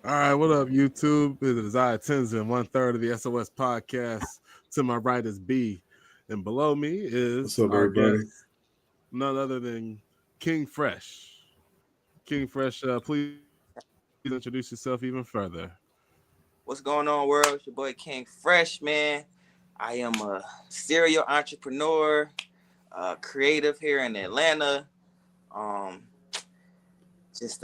All right, what up, YouTube? It is I, Tenzin, 1/3 of the SOS podcast. To my right is B, and below me What's is up, our everybody? guest, none other than King Fresh. King Fresh, please introduce yourself even further. What's going on, world? It's your boy King Fresh, man. I am a serial entrepreneur, creative here in Atlanta. Um, just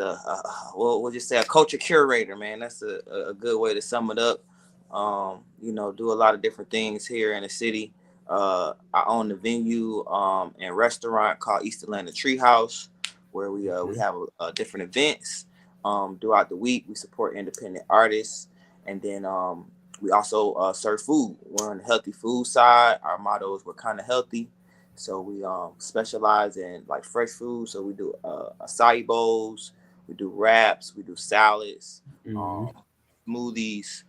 we'll just say a culture curator, man. That's a good way to sum it up. Do a lot of different things here in the city. I own the venue and restaurant called East Atlanta Treehouse, where we have different events throughout the week. We support independent artists, and then we also serve food. We're on the healthy food side. Our motto is we're kind of healthy. So we specialize in like fresh food. So we do acai bowls, we do wraps, we do salads, Mm-hmm. um, smoothies.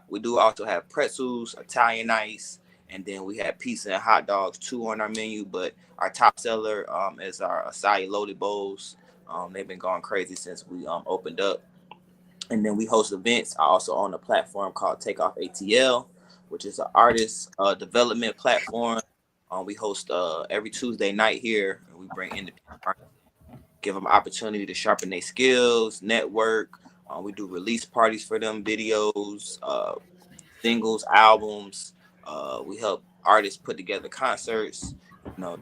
We do also have pretzels, Italian ice, and then we have pizza and hot dogs too on our menu. But our top seller is our acai loaded bowls. They've been going crazy since we opened up. And then we host events. I also own a platform called Takeoff ATL, which is an artist development platform. We host every Tuesday night here, and we bring independent artists, give them opportunity to sharpen their skills, network. We do release parties for them, videos, singles, albums. We help artists put together concerts. You know,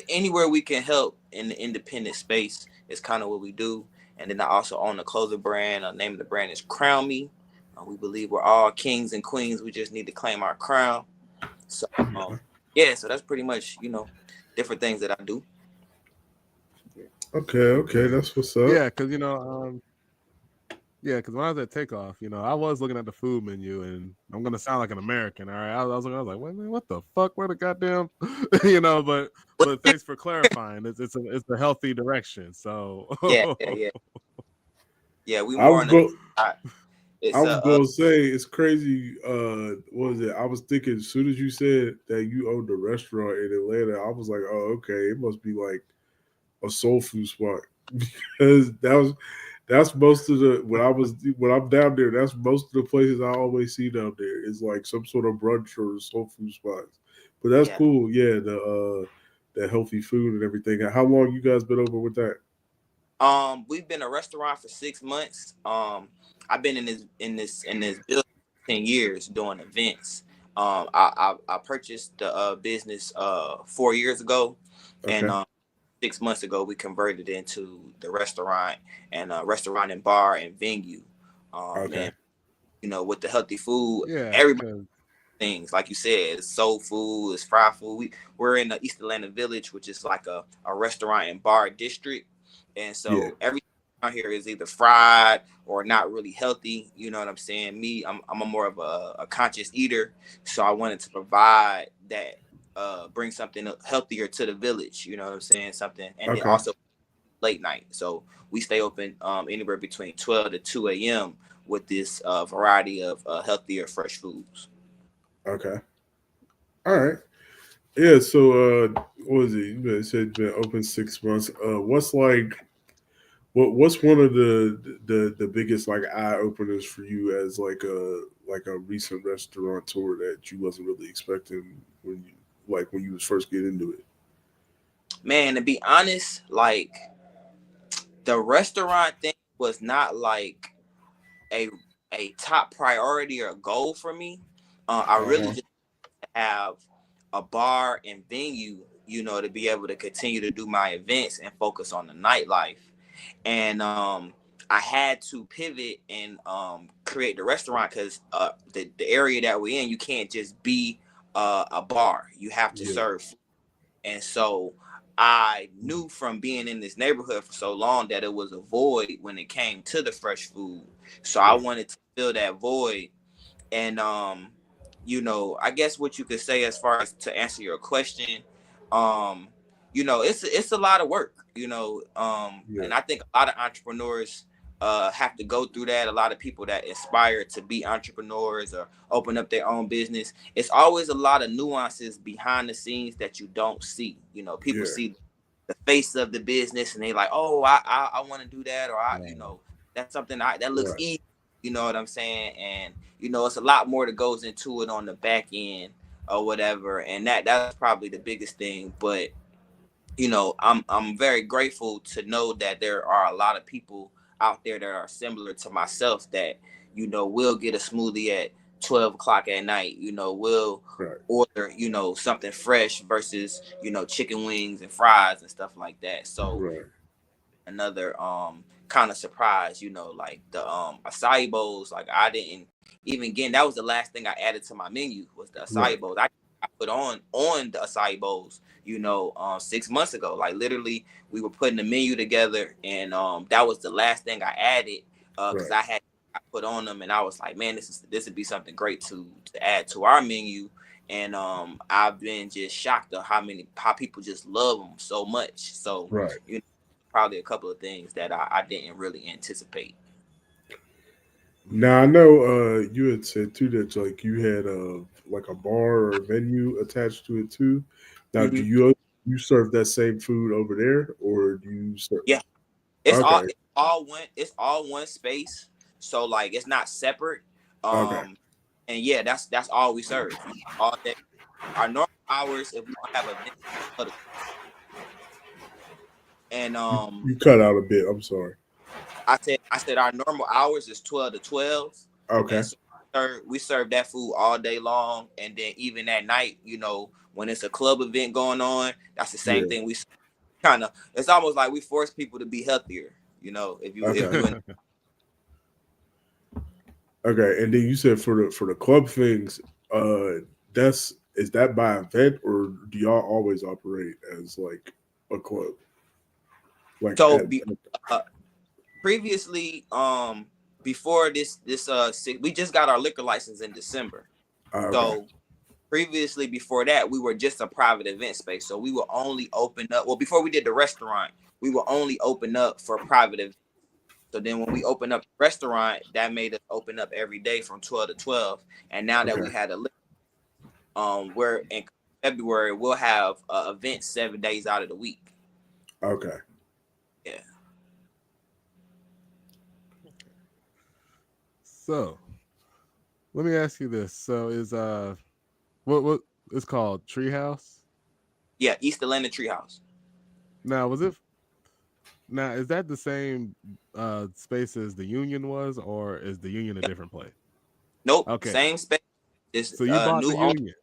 anywhere we can help in the independent space is kind of what we do. And then I also own a clothing brand. The name of the brand is Crown Me. We believe we're all kings and queens. We just need to claim our crown. So yeah, so that's pretty much different things that I do. Okay, that's what's up. Yeah, because yeah, because when I was at Takeoff, I was looking at the food menu, and I'm gonna sound like an American. All right, I was like, wait, man, what the fuck? Where the goddamn, but thanks for clarifying. It's a healthy direction. So Yeah, yeah, yeah, yeah. We I more was on the go. side. I It's was gonna say it's crazy. What was it? I was thinking as soon as you said that you owned a restaurant in Atlanta, I was like, oh, okay, it must be like a soul food spot because that's most of the when I'm down there. That's most of the places I always see down there is like some sort of brunch or soul food spots. But that's yeah. cool. Yeah, the healthy food and everything. How long you guys been over with that? We've been a restaurant for 6 months. I've been in this building 10 years doing events. I purchased the business 4 years ago, and Okay. 6 months ago we converted into the restaurant and bar and venue. Okay. And with the healthy food, yeah, everybody because things like you said, it's soul food, it's fried food. We're in the East Atlanta Village, which is like a restaurant and bar district, and Yeah. so everything out here is either fried or not really healthy. You know what I'm saying? I'm a more of a conscious eater, so I wanted to provide that, bring something healthier to the village. You know what I'm saying? Something, and then Okay. also late night. So we stay open anywhere between 12 to 2 a.m. with this variety of healthier, fresh foods. Okay. All right. Yeah. So, what was it? You said it's been open 6 months. What's like? What's one of the biggest like eye openers for you as like a recent restaurateur that you wasn't really expecting when you was first getting into it? Man, to be honest, like the restaurant thing was not like a a top priority or goal for me. I Uh really huh. just have a bar and venue, to be able to continue to do my events and focus on the nightlife. And I had to pivot and create the restaurant because the area that we're in, you can't just be a bar. You have to Yeah. serve. And so I knew from being in this neighborhood for so long that it was a void when it came to the fresh food. So I Yeah. wanted to fill that void. And I guess what you could say as far as to answer your question, um, it's a lot of work, Yeah. and I think a lot of entrepreneurs have to go through that. A lot of people that aspire to be entrepreneurs or open up their own business, it's always a lot of nuances behind the scenes that you don't see. People Yeah. see the face of the business and they like, oh, I want to do that, or yeah, That's something that looks Right. easy. You know what I'm saying? And it's a lot more that goes into it on the back end or whatever. And that's probably the biggest thing. But I'm very grateful to know that there are a lot of people out there that are similar to myself that will get a smoothie at 12 o'clock at night. Will Right. order something fresh versus chicken wings and fries and stuff like that. So Right. another kind of surprise, like the acai bowls. Like I didn't even get, that was the last thing I added to my menu was the Right. acai bowls. I put on the acai bowls 6 months ago. Like literally we were putting the menu together, and that was the last thing I added because Right. I put on them, and I was like, man, this would be something great to add to our menu. And I've been just shocked at how people just love them so much. So Right. probably a couple of things that I didn't really anticipate. Now I know you had said too that like you had like a bar or a menu attached to it too. Now, do Mm-hmm. you serve that same food over there, or do you serve? Yeah, it's all Okay. one space. So like it's not separate. Okay. And yeah, that's all we serve. All day. Our normal hours, if we don't have events, and You cut out a bit. I'm sorry. I said our normal hours is 12 to 12, Okay. and so we serve that food all day long, and then even at night, when it's a club event going on, that's the same Yeah. thing. We kind of, it's almost like we force people to be healthier. If Okay. you Okay. And then you said for the club things, that's is that by event, or do y'all always operate as like a club? Like so at be, uh, previously, before we just got our liquor license in December. okay. So previously, before that, we were just a private event space. So we will only open up. Well, before we did the restaurant, we will only open up for private events. So then when we opened up the restaurant, that made us open up every day from 12 to 12. And now that we Okay. had we're in February, we'll have events 7 days out of the week. Okay. Yeah. So let me ask you this. So is what it's called Treehouse? Yeah, East Atlanta Treehouse. Now now is that the same space as the Union was, or is the Union a Yep. different place? Nope, Okay. same space. Just So you bought new the owner. Union.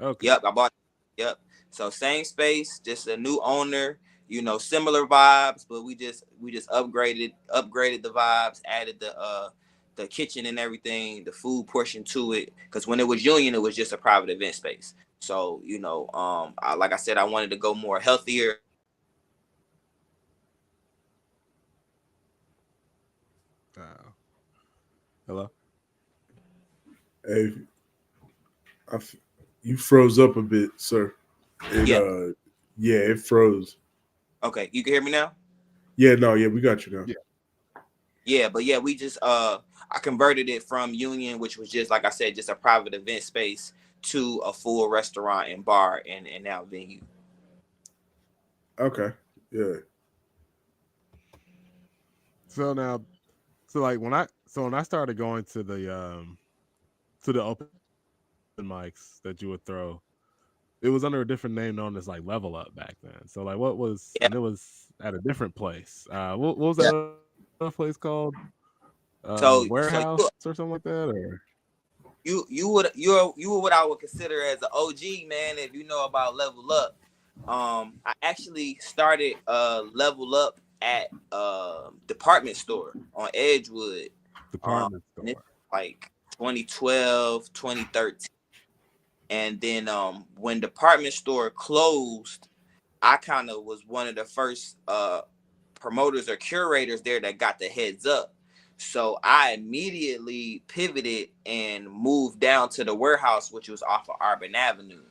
Okay. Yep, I bought. Yep. So same space, just a new owner. Similar vibes, but we just upgraded the vibes, added the kitchen and everything, the food portion to it. Because when it was Union, it was just a private event space. So like I said, I wanted to go more healthier. Hello? Hey, you froze up a bit, sir. It Yeah. yeah, it froze. Okay, you can hear me now. Yeah, no, yeah, we got you now. Yeah. Yeah, but yeah, we just I converted it from Union, which was just like I said, just a private event space, to a full restaurant and bar and now venue. Okay. Yeah. So now, when I started going to the open mics that you would throw, it was under a different name known as like Level Up back then. So like, what was, Yeah. and it was at a different place. What was Yeah. that other place called? So Warehouse or something like that, or you were what I would consider as an OG, man. If you know about Level Up, I actually started Level Up at department store on Edgewood, department and it's store. like 2012, 2013. And then when department store closed, I kind of was one of the first promoters or curators there that got the heads up. So I immediately pivoted and moved down to the warehouse, which was off of Arbor Avenue.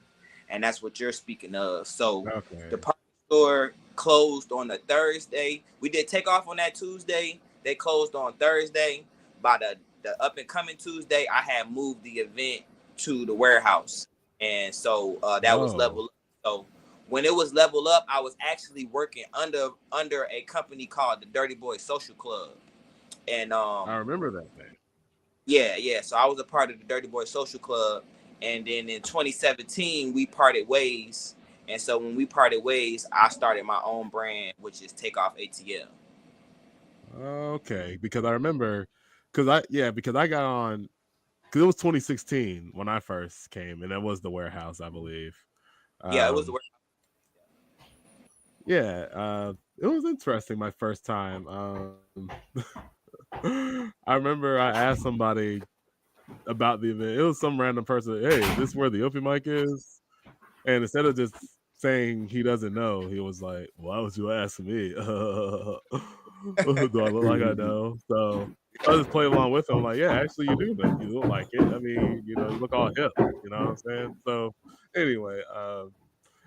And that's what you're speaking of. So Okay. the department store closed on a Thursday. We did take off on that Tuesday. They closed on Thursday. By the up and coming Tuesday, I had moved the event to the warehouse. And so that was Oh. Level Up. So when it was Level Up, I was actually working under a company called the Dirty Boy Social Club. And I remember that thing. yeah. So I was a part of the Dirty Boy Social Club, and then in 2017 we parted ways. And so when we parted ways, I started my own brand, which is Takeoff ATL. Okay, because I remember, because I got on, because it was 2016 when I first came, and it was the warehouse, I believe. Yeah, it was the Um, yeah, it was interesting my first time. I remember I asked somebody about the event. It was some random person. Hey, is this where the open mic is? And instead of just saying he doesn't know, he was like, "Why would you ask me? Do I look like I know?" So I just played along with him. Like, yeah, actually, you do. You look like it. I mean, you look all hip. You know what I'm saying? So anyway,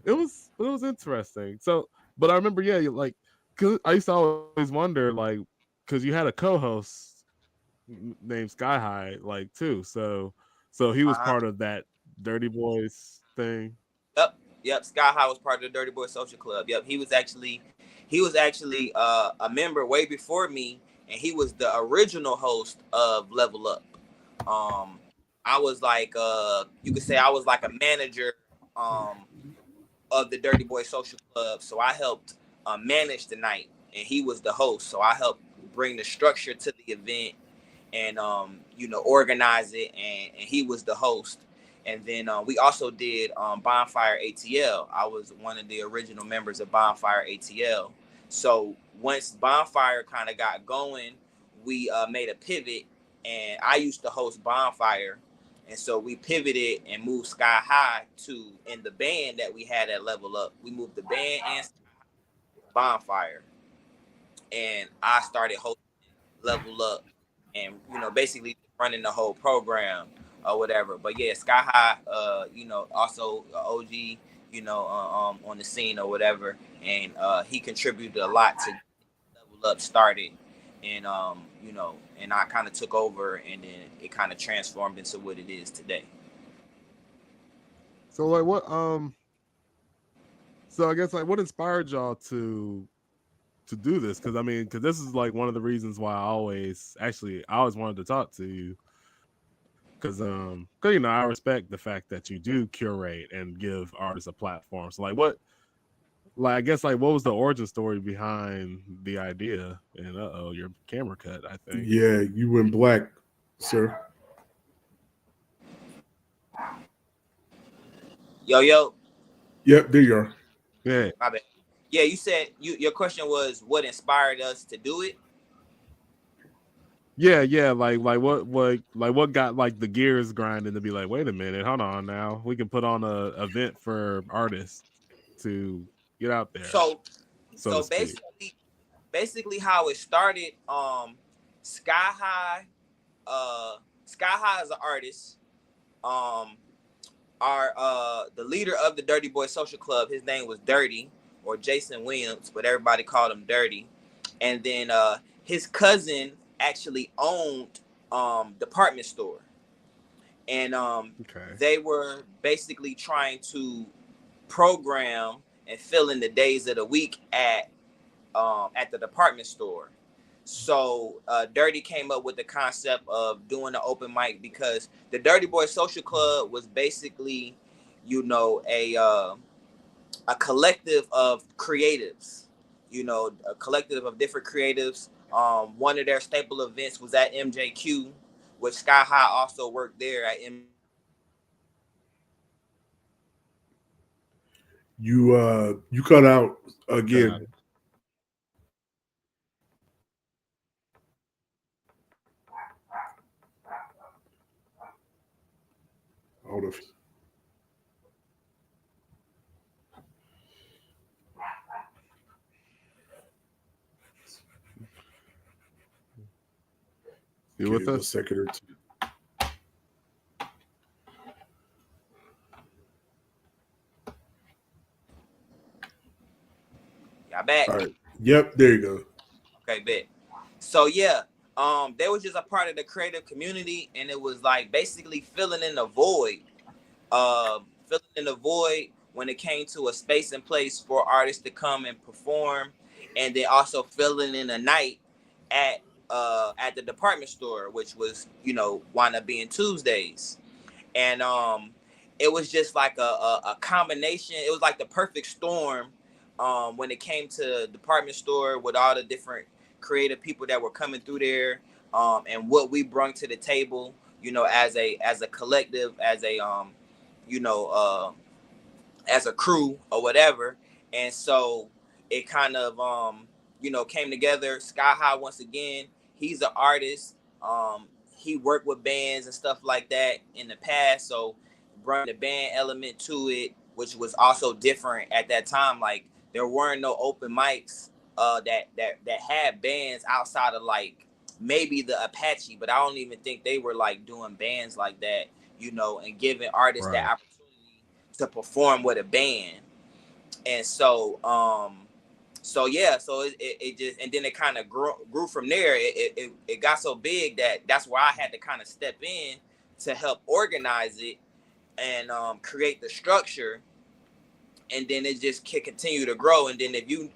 it was interesting. So, but I remember, yeah, like, 'cause I used to always wonder, like, because you had a co-host named Sky High, like, too. So he was uh-huh. part of that Dirty Boys thing. Yep. Sky High was part of the Dirty Boy Social Club. Yep, he was actually a member way before me, and he was the original host of Level Up. Um, I was like, you could say I was like a manager um of the Dirty Boy Social Club, so I helped manage the night, and he was the host. So I helped bring the structure to the event and organize it, and he was the host. And then we also did Bonfire ATL. I was one of the original members of Bonfire ATL. So once Bonfire kind of got going, we made a pivot, and I used to host Bonfire. And so we pivoted and moved Sky High to in the band that we had at Level Up. We moved the band and Bonfire, and I started hosting Level Up, and basically running the whole program or whatever. But yeah, Sky High, also OG, on the scene or whatever, and he contributed a lot to Level Up started, and and I kind of took over, and then it kind of transformed into what it is today. So like what so I guess like what inspired y'all to do this? Because I mean, because this is like one of the reasons why I always wanted to talk to you. Because I respect the fact that you do curate and give artists a platform. So like I guess like what was the origin story behind the idea? And your camera cut, I think. Yeah, you went black, sir. Yo, Yep, there you are. Yeah. my bad. Yeah, you said your question was what inspired us to do it. Yeah, what got like the gears grinding to be like, wait a minute, hold on now. We can put on a event for artists to get out there, So, so to so speak. basically how it started. Sky High, Sky High is an artist. Um, our the leader of the Dirty Boy Social Club, his name was Dirty or Jason Williams, but everybody called him Dirty. And then his cousin actually owned department store, and Okay. they were basically trying to program and fill in the days of the week at the department store. So Dirty came up with the concept of doing an open mic because the Dirty Boy Social Club was basically, a collective of creatives. A collective of different creatives. One of their staple events was at MJQ, which Sky High also worked there at You cut out You cut out. again. Hold on. You Give with me a us? second or two. y'all back. All right. Yep, there you go. Okay, bet. So yeah, they was just a part of the creative community, and it was like basically filling in the void, filling in the void when it came to a space and place for artists to come and perform, and then also filling in a night at at the department store, which was, wound up being Tuesdays. And it was just like a combination. It was like the perfect storm when it came to department store, with all the different creative people that were coming through there, and what we brought to the table, as a collective, as a you know as a crew or whatever. And so it kind of came together. Sky High, once again, he's an artist. He worked with bands and stuff like that in the past, so brought the band element to it, which was also different at that time. Like, there weren't no open mics that had bands outside of like maybe the Apache, but I don't even think they were like doing bands like that, and giving artists that opportunity to perform with a band. And so it just, and then it kind of grew from there. It got so big that's where I had to kind of step in to help organize it and create the structure. And then it just can continue to grow. And then if you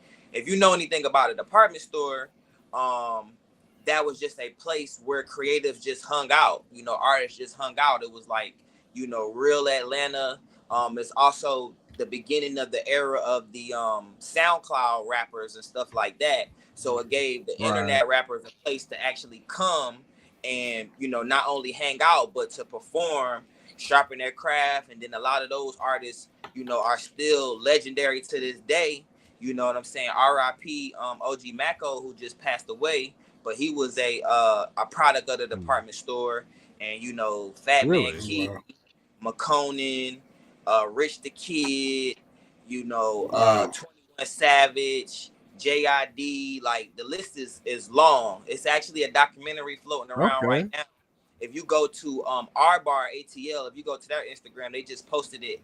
know anything about a department store, that was just a place where creatives just hung out, artists just hung out. It was like, real Atlanta. It's also the beginning of the era of the SoundCloud rappers and stuff like that. So it gave the internet rappers a place to actually come and, not only hang out, but to perform, sharpen their craft. And then a lot of those artists, are still legendary to this day. You know what I'm saying? R.I.P. OG Mako, who just passed away, but he was a product of the department store. And, Fat Man Key, McConan, Rich the Kid, 21 Savage, JID, like the list is long. It's actually a documentary floating around right now. If you go to R Bar ATL, if you go to their Instagram, they just posted it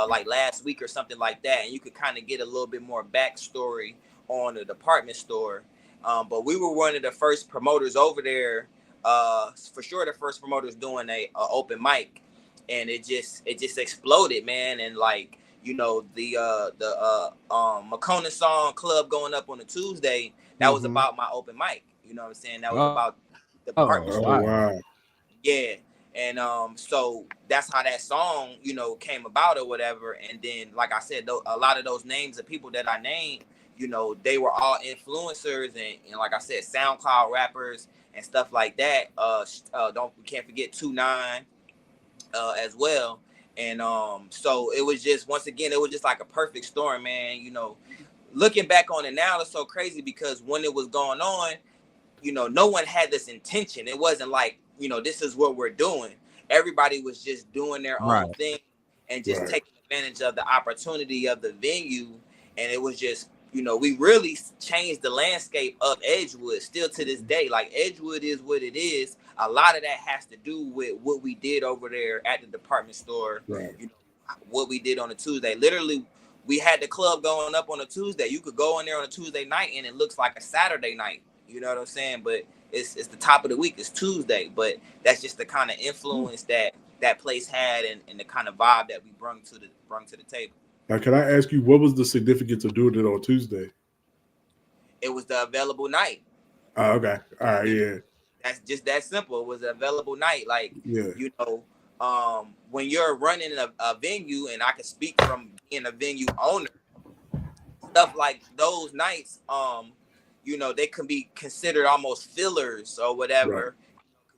like last week or something like that, and you could kind of get a little bit more backstory on the department store. But we were one of the first promoters over there, for sure the first promoters doing a open mic. And it just exploded, man. And like, the McConan song Club going up on a Tuesday, that was about my open mic. You know what I'm saying? That was about the department store. Wow. Yeah. And so that's how that song, came about or whatever. And then, like I said, a lot of those names of people that I named, they were all influencers and like I said, SoundCloud rappers and stuff like that. We can't forget 2-9 as well. And so it was just, once again, it was just like a perfect storm, man. Looking back on it now, it's so crazy because when it was going on, no one had this intention. It wasn't like, this is what we're doing. Everybody was just doing their own thing and just taking advantage of the opportunity of the venue. And it was just, we really changed the landscape of Edgewood still to this day. Like, Edgewood is what it is. A lot of that has to do with what we did over there at the department store. What we did on a Tuesday. Literally, we had the club going up on a Tuesday. You could go in there on a Tuesday night and it looks like a Saturday night. You know what I'm saying? But it's the top of the week. It's Tuesday. But that's just the kind of influence that place had and the kind of vibe that we brought to the table. Now, can I ask you, what was the significance of doing it on Tuesday? It was the available night. Oh, okay. All right, yeah. That's just that simple. It was an available night. Like, when you're running a venue, and I can speak from being a venue owner, stuff like those nights, they can be considered almost fillers or whatever.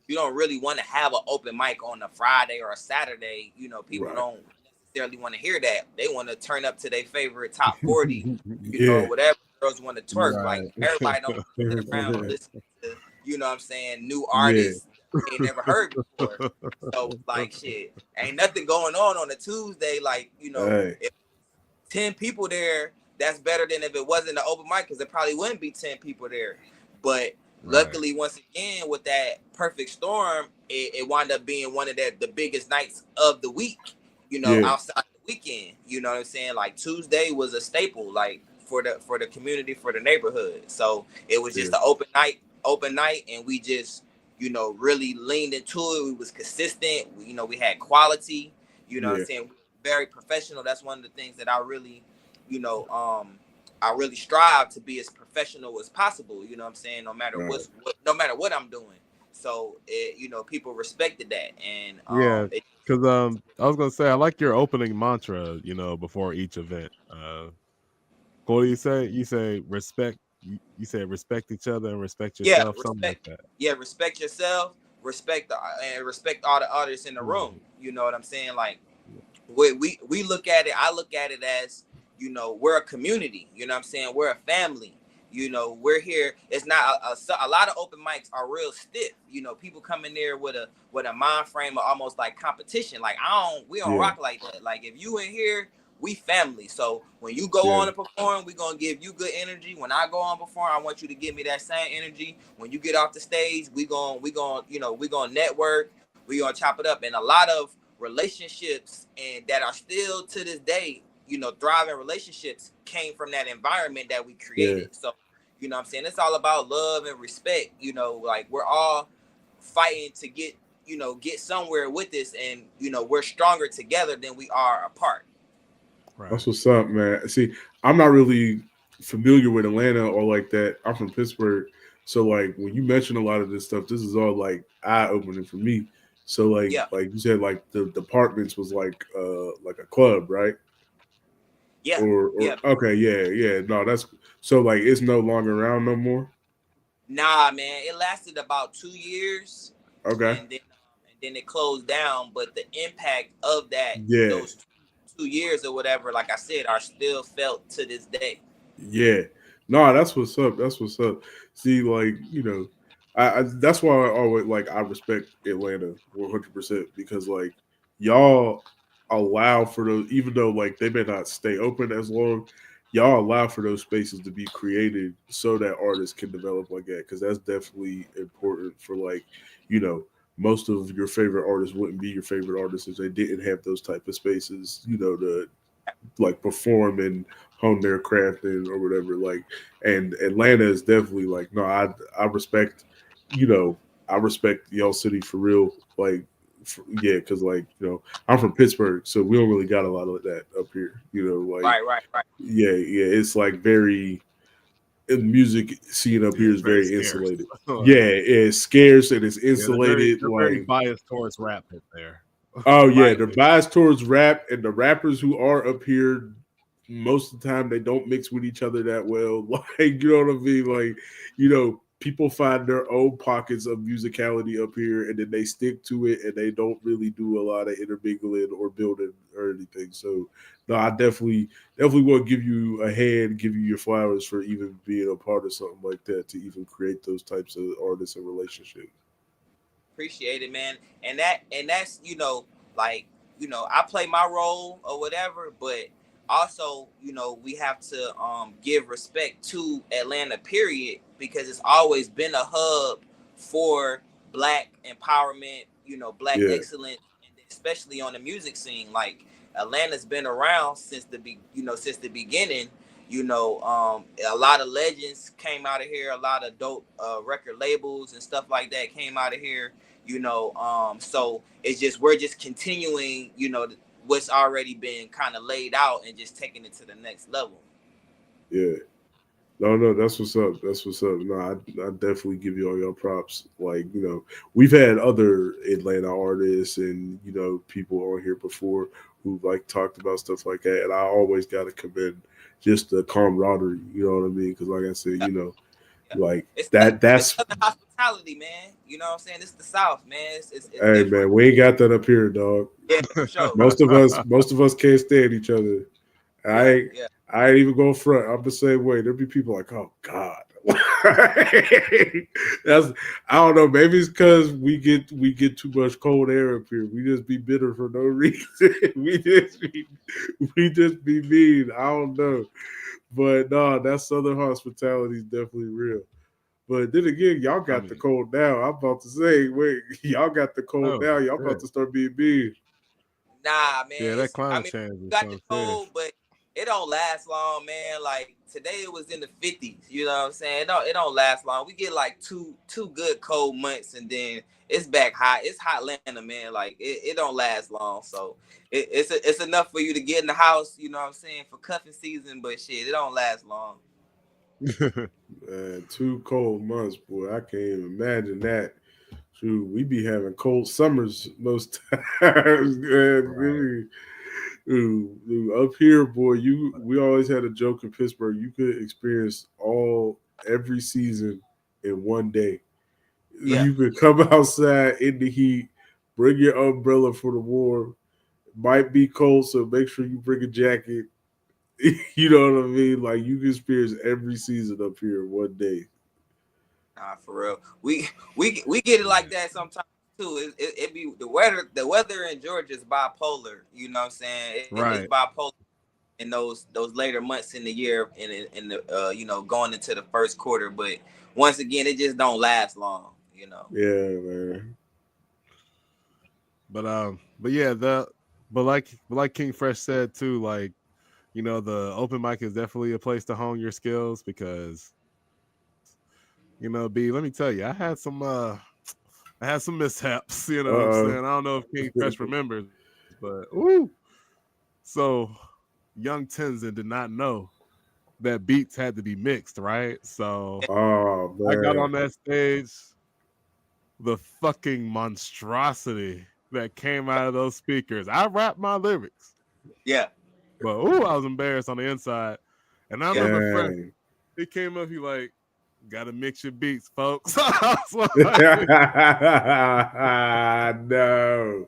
You don't really want to have an open mic on a Friday or a Saturday. People don't necessarily want to hear that. They want to turn up to their favorite top 40, whatever girls want to twerk. Like, everybody don't sit around and listen to, what I'm saying, new artists they ain't never heard before. So, like, shit, ain't nothing going on a Tuesday. Like, if 10 people there, that's better than if it wasn't an open mic, because there probably wouldn't be 10 people there. But luckily, once again, with that perfect storm, it wound up being one of the biggest nights of the week, outside the weekend. You know what I'm saying? Like, Tuesday was a staple, like, for the community, for the neighborhood. So it was just an open night, and we just, really leaned into it. We was consistent. We had quality. You know what I'm saying? Very professional. That's one of the things that I really, I really strive to be as professional as possible. You know what I'm saying? No matter Right. no matter what I'm doing. So people respected that, and Yeah, because I was gonna say I like your opening mantra. Before each event. What do you say? You say respect. You said respect each other and respect yeah, yourself. Something like that. respect yourself, and respect all the others in the room. Mhm. You know what I'm saying? Like Yeah. we look at it, I look at it as, we're a community. You know what I'm saying? We're a family. We're here. It's not a lot of open mics are real stiff. People come in there with a mind frame of almost like competition. Like we don't Yeah. rock like that. Like if you in here, we family. So when you go on Yeah. and perform, we gonna give you good energy. When I go on perform, I want you to give me that same energy. When you get off the stage, we gonna network. We gonna chop it up. And a lot of relationships and that are still to this day, thriving relationships came from that environment that we Yeah. created. So, what I'm saying? It's all about love and respect. Like we're all fighting to get somewhere with this, and we're stronger together than we are apart. Right. That's what's up, man. See, I'm not really familiar with Atlanta or like that. I'm from Pittsburgh. So like when you mention a lot of this stuff, this is all like eye opening for me. So Yeah, like you said, like the departments was like a club, right? yeah, Or yeah. okay, yeah. No, that's so like it's no longer around no more. Nah, man, it lasted about 2 years, Okay. and then it closed down. But the impact of Yeah. those 2 years or whatever, like I said, are still felt to this day. Yeah. No, that's what's up. That's what's up. See, like, I that's why I always like I respect Atlanta 100% because like y'all allow for those even though like they may not stay open as long, y'all allow for those spaces to be created so that artists can develop like that because that's definitely important for like, you know, most of your favorite artists wouldn't be your favorite artists if they didn't have those type of spaces, to like perform and hone their craft in or whatever. Like, and Atlanta is definitely like, no, I respect, you know, I respect y'all city for real. Like, yeah, because like I'm from Pittsburgh, so we don't really got a lot of that up here. Like Right, right, right. yeah, it's like very the music scene up Yeah, here it's is very very scarce. insulated. Yeah, it's scarce and it's Yeah, they're very insulated. they're very Like biased towards rap up there. oh yeah, Right. they're biased towards rap, and the rappers who are up here, most of the time they don't mix with each other that well. Like you know what I mean? Like people find their own pockets of musicality up here, and then they stick to it, and they don't really do a lot of intermingling or building or anything. So no, I definitely want to give you a hand, give you your flowers for even being a part of something like that to even create those types of artists and relationships. Appreciate it, man. And that's like I play my role or whatever, but also we have to give respect to Atlanta, period, because it's always been a hub for Black empowerment, Black Yeah, excellence, and especially on the music scene. Like Atlanta's been around since the beginning. A lot of legends came out of here. A lot of dope record labels and stuff like that came out of here. So it's just we're just continuing, what's already been kind of laid out and just taking it to the next level. yeah. No, that's what's up. That's what's up. No, I definitely give you all your props. Like, we've had other Atlanta artists and, people on here before who like talked about stuff like that. And I always got to commend just the camaraderie, you know what I mean? Because like I said, Yeah, yeah. like It's that's, Southern hospitality, man. You know what I'm saying? It's the South, man. It's hey different. man, we ain't got that up here, dog. Yeah, for sure. Most of us can't stand each other. I Yeah, ain't, yeah. I ain't even going front. I'm the same way. There'll be people like, oh God. That's I don't know. Maybe it's because we get too much cold air up here. We just be bitter for no reason. we just be mean. I don't know. But no, that Southern hospitality is definitely real. But then again, y'all I got the mean, cold now. I'm about to say, wait, y'all got the cold oh now. Y'all about shit. to start being mean. Nah, man. Yeah, that I climate mean, change we is got the so serious. cold, but it don't last long, man. Like today it was in the 50s. You know what I'm saying? It don't last long. We get like two good cold months, and then it's back hot. It's hot Atlanta, man. Like it don't last long. So it's enough for you to get in the house. You know what I'm saying, for cuffing season, but shit, it don't last long. 2 cold months, boy. I can't even imagine that. Shoot, we be having cold summers most times. Man. Up here, boy, we always had a joke in Pittsburgh. You could experience every season in one day. Yeah. You could come outside in the heat, bring your umbrella for the warm. Might be cold, so make sure you bring a jacket. You know what I mean? Like you can experience every season up here in one day. Nah, for real. We get it like that sometimes too. It be the weather. The weather in Georgia is bipolar. You know what I'm saying? It's Right. bipolar in those later months in the year, in the going into the first quarter. But once again, it just don't last long. You know. Yeah, man. But yeah, but like King Fresh said too, like, the open mic is definitely a place to hone your skills because, B, let me tell you, I had some mishaps, you know what I'm saying? I don't know if King Fresh remembers, but so young Tenzin did not know that beats had to be mixed, right? So Oh I got on man. that stage, the fucking monstrosity that came out of those speakers. I rapped my lyrics, Yeah. but I was embarrassed on the inside. And I Yeah. remember Fresh, Dang. he came up, he like, gotta mix your beats, folks. I was like, No.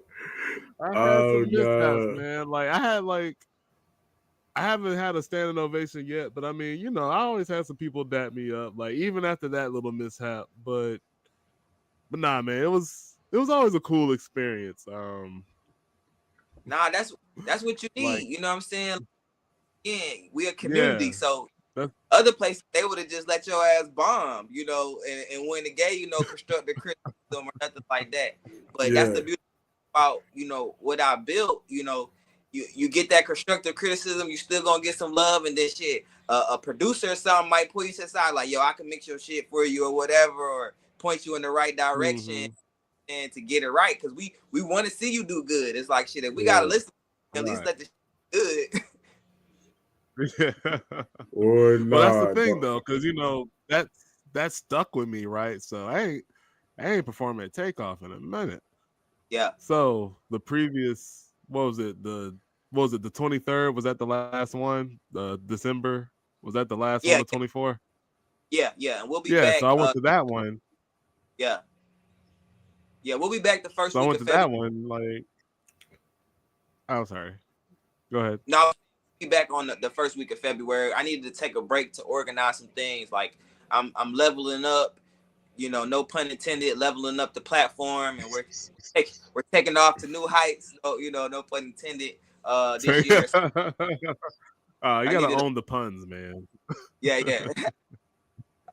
I had Oh some mishaps, no. man. Like I haven't had a standing ovation yet, but I mean, I always had some people dap me up, like even after that little mishap. But nah, man, it was always a cool experience. Nah, that's what you Like, need. You know what I'm saying? Yeah, we a yeah, community, so that's other places they would have just let your ass bomb, and when it gave constructive criticism or nothing like that. But that's Yeah. the beauty about what I built. You get that constructive criticism, you still gonna get some love, and then shit. A producer or something might pull you to the side, like, yo, I can mix your shit for you or whatever, or point you in the right direction mm-hmm. and to get it right, because we want to see you do good. It's like, shit, if we gotta Yeah. listen, at least Right. let the shit good. Or Well, that's the not. thing though, because that stuck with me, right? So I ain't performing at Takeoff in a minute. Yeah. So the previous, what was it? The 23rd? Was that the last one? The December? Was that the last one Yeah. of 24? Yeah, and we'll be Yeah. So back. I went to that one. Yeah, we'll be back the first So I week went of to February. that one. Like, I'm sorry. Go ahead. No, we'll be back on the first week of February. I needed to take a break to organize some things. Like I'm leveling up. No pun intended, leveling up the platform, and we're taking off to new heights. So, no pun intended. This year, so You I gotta needed. own the puns, man. Yeah.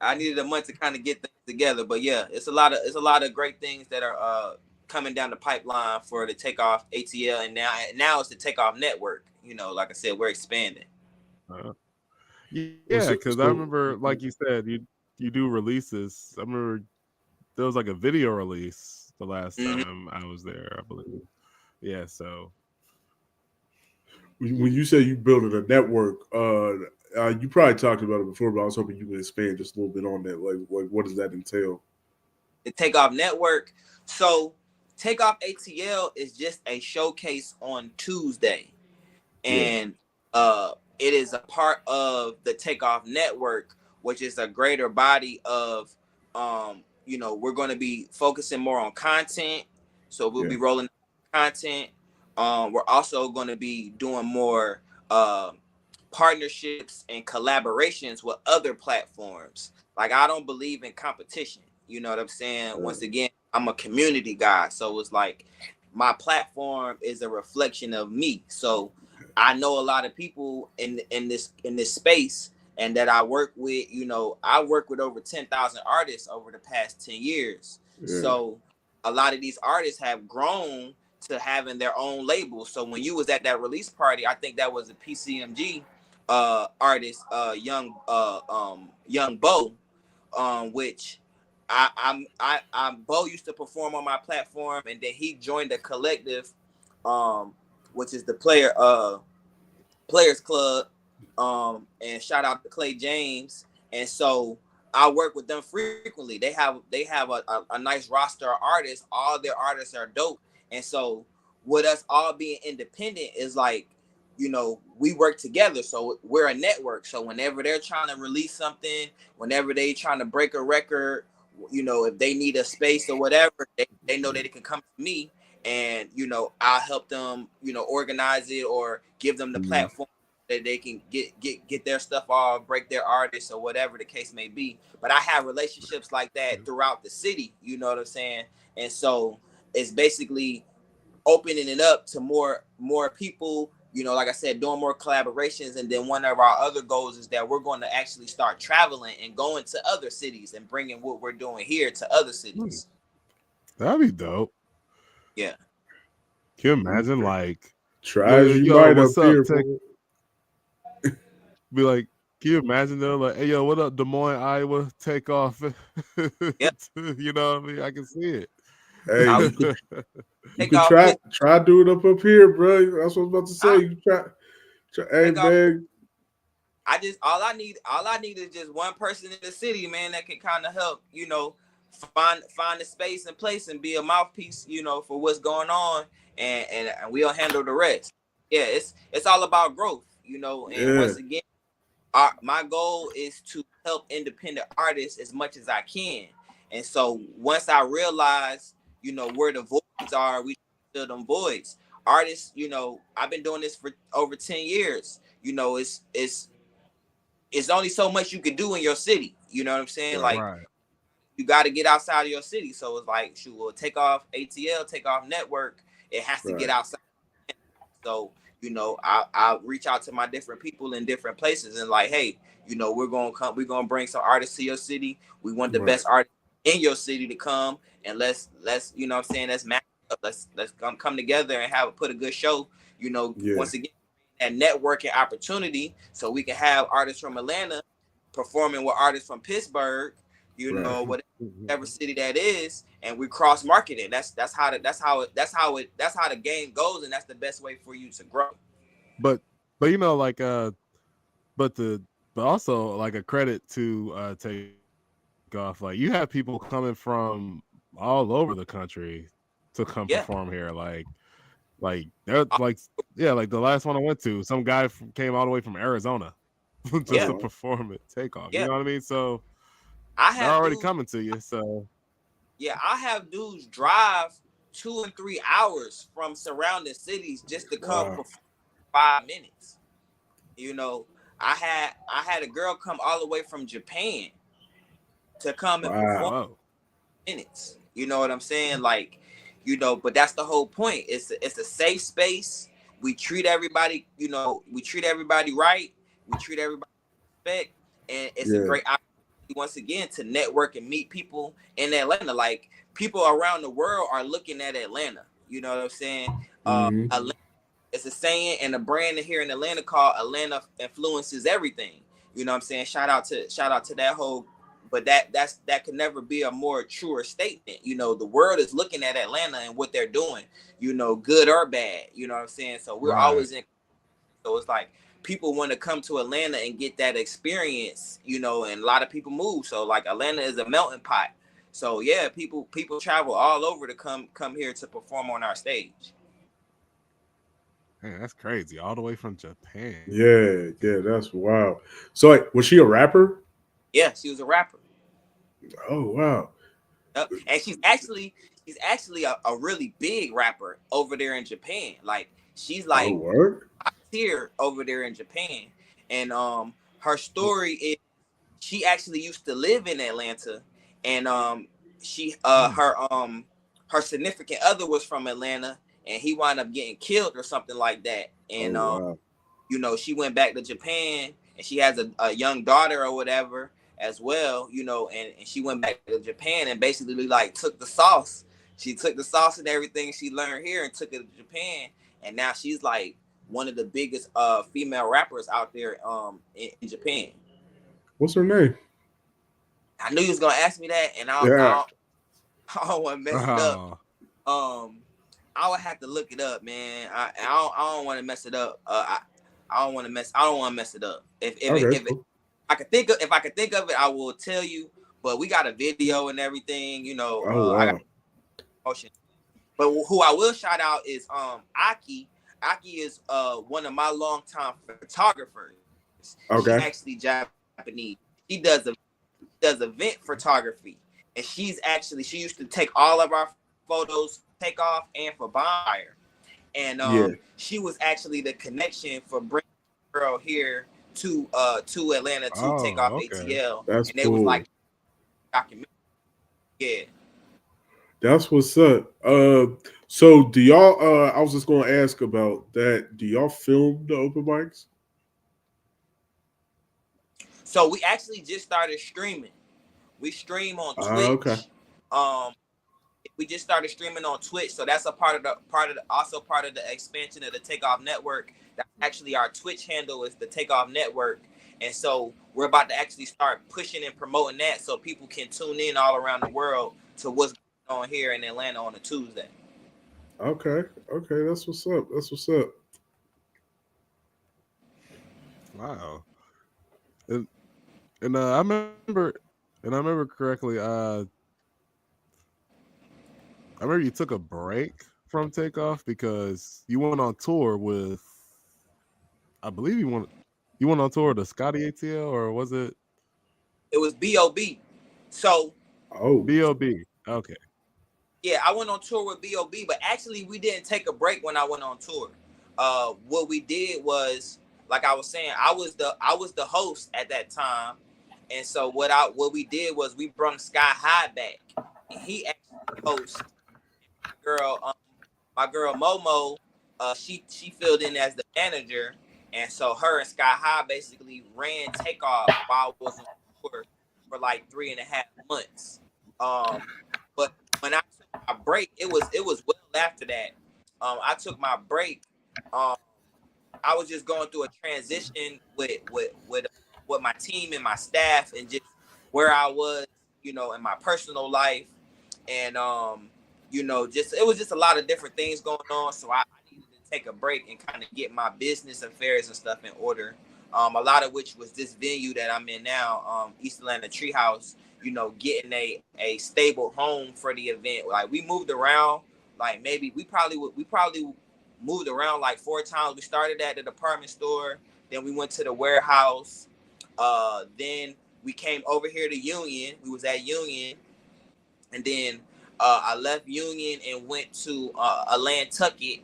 I needed a month to kind of get things together, but yeah, it's a lot of great things that are coming down the pipeline for the Takeoff ATL, and now it's the Takeoff Network. Like I said, we're expanding. Uh, What's yeah, because I so remember, like you said, you do releases. I remember there was like a video release the last Mhm. time I was there, I believe. Yeah, so when you say you building a network, you probably talked about it before, but I was hoping you could expand just a little bit on that. Like what does that entail? The Takeoff Network. So Takeoff ATL is just a showcase on Tuesday, Yeah. and it is a part of the Takeoff Network, which is a greater body of we're going to be focusing more on content, so we'll Yeah. be rolling content. We're also going to be doing more partnerships and collaborations with other platforms. Like, I don't believe in competition, you know what I'm saying? Once again, I'm a community guy, so it's like my platform is a reflection of me. So I know a lot of people in this space, and that I work with. I work with over 10,000 artists over the past 10 years. Yeah. So a lot of these artists have grown to having their own label. So when you was at that release party, I think that was a PCMG. artist, young Bo, which Bo used to perform on my platform, and then he joined a collective, which is the Players Club, and shout out to Clay James. And so I work with them frequently. They have a nice roster of artists. All their artists are dope. And so with us all being independent is like, we work together. So we're a network. So whenever they're trying to release something, whenever they trying to break a record, if they need a space or whatever, they know that it can come to me, and I'll help them, organize it or give them the platform that they can get their stuff off, break their artists or whatever the case may be. But I have relationships like that throughout the city, you know what I'm saying? And so it's basically opening it up to more people, like I said, doing more collaborations. And then one of our other goals is that we're going to actually start traveling and going to other cities and bringing what we're doing here to other cities. That'd be dope. Yeah. Can you imagine, like, try as you might what's up up? here, Be like, can you imagine though? Like, hey, yo, what up, Des Moines, Iowa? Take off. Yep. You know what I mean? I can see it. Hey, you can off, try do it up here, bro. That's what I was about to say. You try hey, man. All I need is just one person in the city, man, that can kind of help, find a space and place and be a mouthpiece, for what's going on, and we'll handle the rest. Yeah, it's all about growth, and once again, my goal is to help independent artists as much as I can. And so once I realize, where the voids are, we fill them voids. Artists, I've been doing this for over 10 years. It's only so much you can do in your city. You know what I'm saying? Right. You got to get outside of your city. So it's like, shoot, we'll take off ATL, take off network. It has to get outside. So, I'll reach out to my different people in different places and like, hey, we're going to bring some artists to your city. We want the best artists in your city to come, and let's let's match up. Let's come together and put a good show, once again, that networking opportunity, so we can have artists from Atlanta performing with artists from Pittsburgh, whatever city that is, and we cross marketing. That's how the game goes, and that's the best way for you to grow. But but also like a credit to take off. Like, you have people coming from all over the country to come perform here. Like they're like the last one I went to, some guy came all the way from Arizona just to perform at Takeoff. You know what I mean? So they're already coming to you. So I have dudes drive 2 and 3 hours from surrounding cities just to come for 5 minutes. I had a girl come all the way from Japan to come and perform minutes. You know what I'm saying? Like, but that's the whole point. It's a safe space. We treat everybody, we treat everybody right. We treat everybody with respect, and it's a great opportunity once again to network and meet people in Atlanta. Like, people around the world are looking at Atlanta. You know what I'm saying? Atlanta, it's a saying and a brand here in Atlanta called Atlanta influences everything. You know what I'm saying? Shout out to that whole. But that could never be a more truer statement. The world is looking at Atlanta and what they're doing, good or bad. You know what I'm saying? So we're always in. So it's like people want to come to Atlanta and get that experience, and a lot of people move. So like Atlanta is a melting pot. So yeah, people travel all over to come here to perform on our stage. Man, that's crazy. All the way from Japan. Yeah, that's wild. So like, was she a rapper? Yeah, she was a rapper. Oh wow! And she's actually a really big rapper over there in Japan. Like, she's like here over there in Japan, and her story is she actually used to live in Atlanta, and she her significant other was from Atlanta, and he wound up getting killed or something like that, and she went back to Japan, and she has a young daughter or whatever as well, and she went back to Japan and basically like took the sauce. She took the sauce and everything she learned here and took it to Japan, and now she's like one of the biggest female rappers out there in Japan. What's her name? I knew you was gonna ask me that, and Yeah. I don't want to mess it up. I would have to look it up, man. I don't want to mess it up. I don't want to mess it up. If I could think of it, I will tell you. But we got a video and everything, you know. Oh wow. I got motion. But who I will shout out is Aki. Aki is one of my longtime photographers. Okay. She's actually Japanese. She does event photography, and she used to take all of our photos, take off, and for bonfire. And she was actually the connection for bringing the girl here to Atlanta to take off ATL. That's and cool. It was like documentary. Yeah. That's what's up. So do y'all? I was just going to ask about that. Do y'all film the open mics? So we actually just started streaming. We stream on Twitch. Okay. We just started streaming on Twitch, so that's a part of the expansion of the Takeoff Network. That's actually our Twitch handle is the Takeoff Network, and so we're about to actually start pushing and promoting that so people can tune in all around the world to what's going on here in Atlanta on a Tuesday. Okay, that's what's up. Wow. And I remember correctly. I remember you took a break from Takeoff because you went on tour with, I believe you went on tour with the Scotty ATL, or was it? It was B.O.B. So. Oh. B.O.B. Okay. Yeah, I went on tour with B.O.B., but actually we didn't take a break when I went on tour. What we did was, like I was saying, I was the host at that time. And so what we did was we brought Sky High back. And he actually hosts. My girl Momo, she filled in as the manager, and so her and Sky High basically ran Takeoff while I was on tour for like 3.5 months. But when I took my break, it was well after that. I took my break. I was just going through a transition with my team and my staff, and just where I was, you know, in my personal life, and you know, it was just a lot of different things going on. So I needed to take a break and kind of get my business affairs and stuff in order. A lot of which was this venue that I'm in now, East Atlanta Treehouse. You know, getting a stable home for the event. Like we moved around, like maybe we probably moved around like 4 times. We started at the department store, then we went to the warehouse, then we came over here to Union. We was at Union, and then I left Union and went to Nantucket,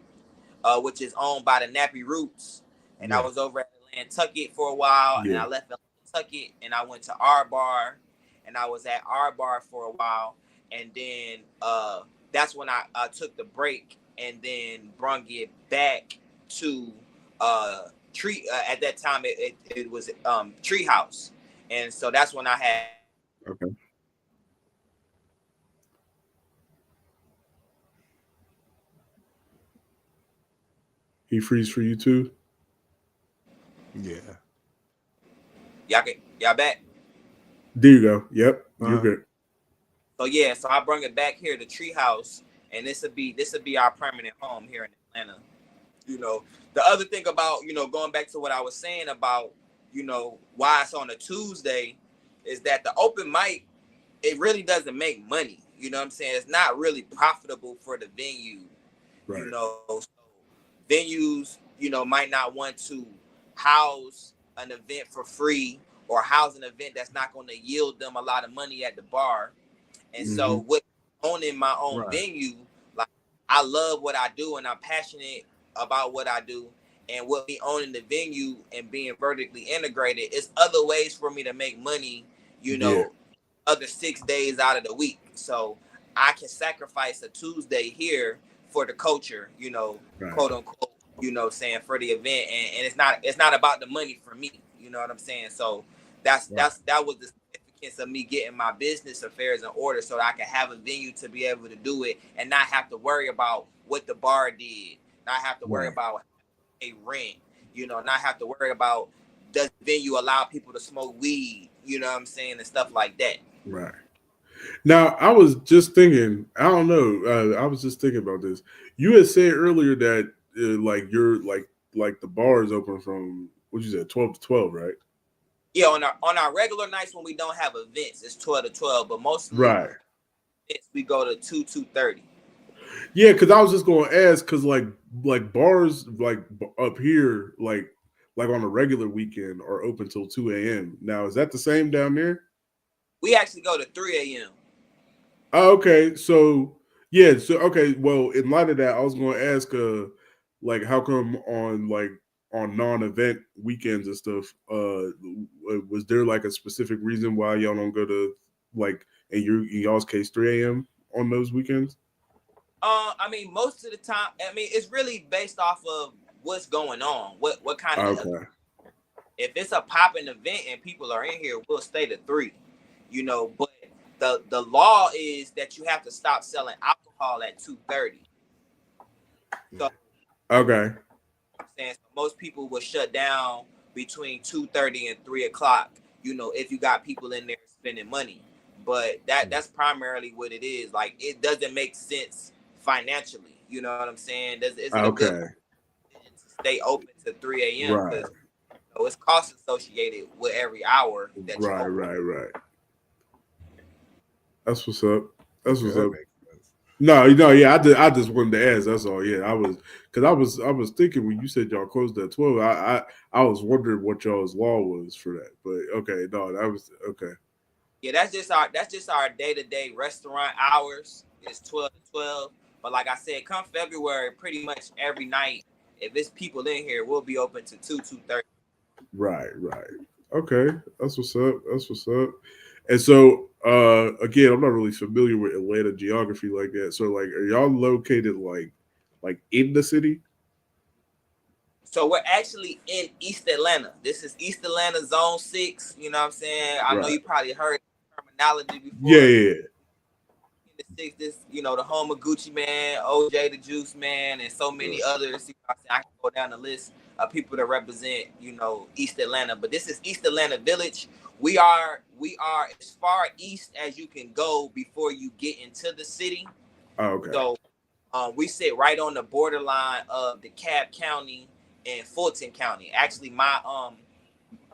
which is owned by the Nappy Roots, and I was over at Nantucket for a while, and I left Nantucket and I went to R Bar, and I was at R Bar for a while, and then that's when I took the break, and then brung it back to at that time it was Treehouse, and so that's when I had. Okay. He freeze for you too? Yeah. Y'all back? There you go. Yep. You're good. So yeah, so I bring it back here to Treehouse, and this would be our permanent home here in Atlanta. You know, the other thing about, you know, going back to what I was saying about, you know, why it's on a Tuesday is that the open mic, it really doesn't make money. You know what I'm saying? It's not really profitable for the venue. Right. You know, so venues, you know, might not want to house an event for free or house an event that's not going to yield them a lot of money at the bar. And so with owning my own venue, like I love what I do and I'm passionate about what I do. And with me owning the venue and being vertically integrated, it's other ways for me to make money, you know, other 6 days out of the week. So I can sacrifice a Tuesday here for the culture, you know, quote unquote, you know, saying for the event. And it's not about the money for me. You know what I'm saying? So that was the significance of me getting my business affairs in order so that I can have a venue to be able to do it and not have to worry about what the bar did, not have to worry about pay rent, not have to worry about does the venue allow people to smoke weed, you know what I'm saying, and stuff like that. Right. Now, I was just thinking, I don't know, I was just thinking about this. You had said earlier that like you're like the bar is open from what you said 12 to 12, right? Yeah, on our regular nights when we don't have events, it's 12 to 12, but mostly Right. we go to 2:30. Yeah, because I was just going to ask because like bars like up here like on a regular weekend are open till 2 a.m. Now, is that the same down there? We actually go to 3 a.m. Oh, okay, so yeah, so okay. Well, in light of that, I was going to ask, like, how come on non-event weekends and stuff, was there like a specific reason why y'all don't go to like in y'all's case 3 a.m. on those weekends? I mean, most of the time, I mean, it's really based off of what's going on, what kind of. Okay. If it's a popping event and people are in here, we'll stay to 3. But the law is that you have to stop selling alcohol at 2:30. So Okay. I'm saying so most people will shut down between 2:30 and 3 o'clock. If you got people in there spending money, but that's primarily what it is. Like it doesn't make sense financially. You know what I'm saying? It's a good Okay. to stay open to 3 a.m. Right. because it's cost associated with every hour that you Right. open. Right. That's what's up. That's Okay, what's that up. makes sense. No, yeah, I just wanted to ask. That's all. Yeah, I was thinking when you said y'all closed at 12. I was wondering what y'all's law was for that. But okay, no, that was okay. Yeah, that's just our day-to-day restaurant hours. It's 12 to 12. But like I said, come February, pretty much every night, if it's people in here, we'll be open to 2:30. Right. Okay, that's what's up. That's what's up. And so, again, I'm not really familiar with Atlanta geography like that. So, like, are y'all located like in the city? So we're actually in East Atlanta. This is East Atlanta Zone 6. You know what I'm saying? I know Right. you probably heard terminology Yeah. before. Yeah. The 6, this, the home of Gucci Man, OJ the Juice Man, and so Yeah. many others. I can go down the list of people that represent, East Atlanta. But this is East Atlanta Village. We are as far east as you can go before you get into the city. Oh, okay. So we sit right on the borderline of DeKalb County and Fulton County. Actually, my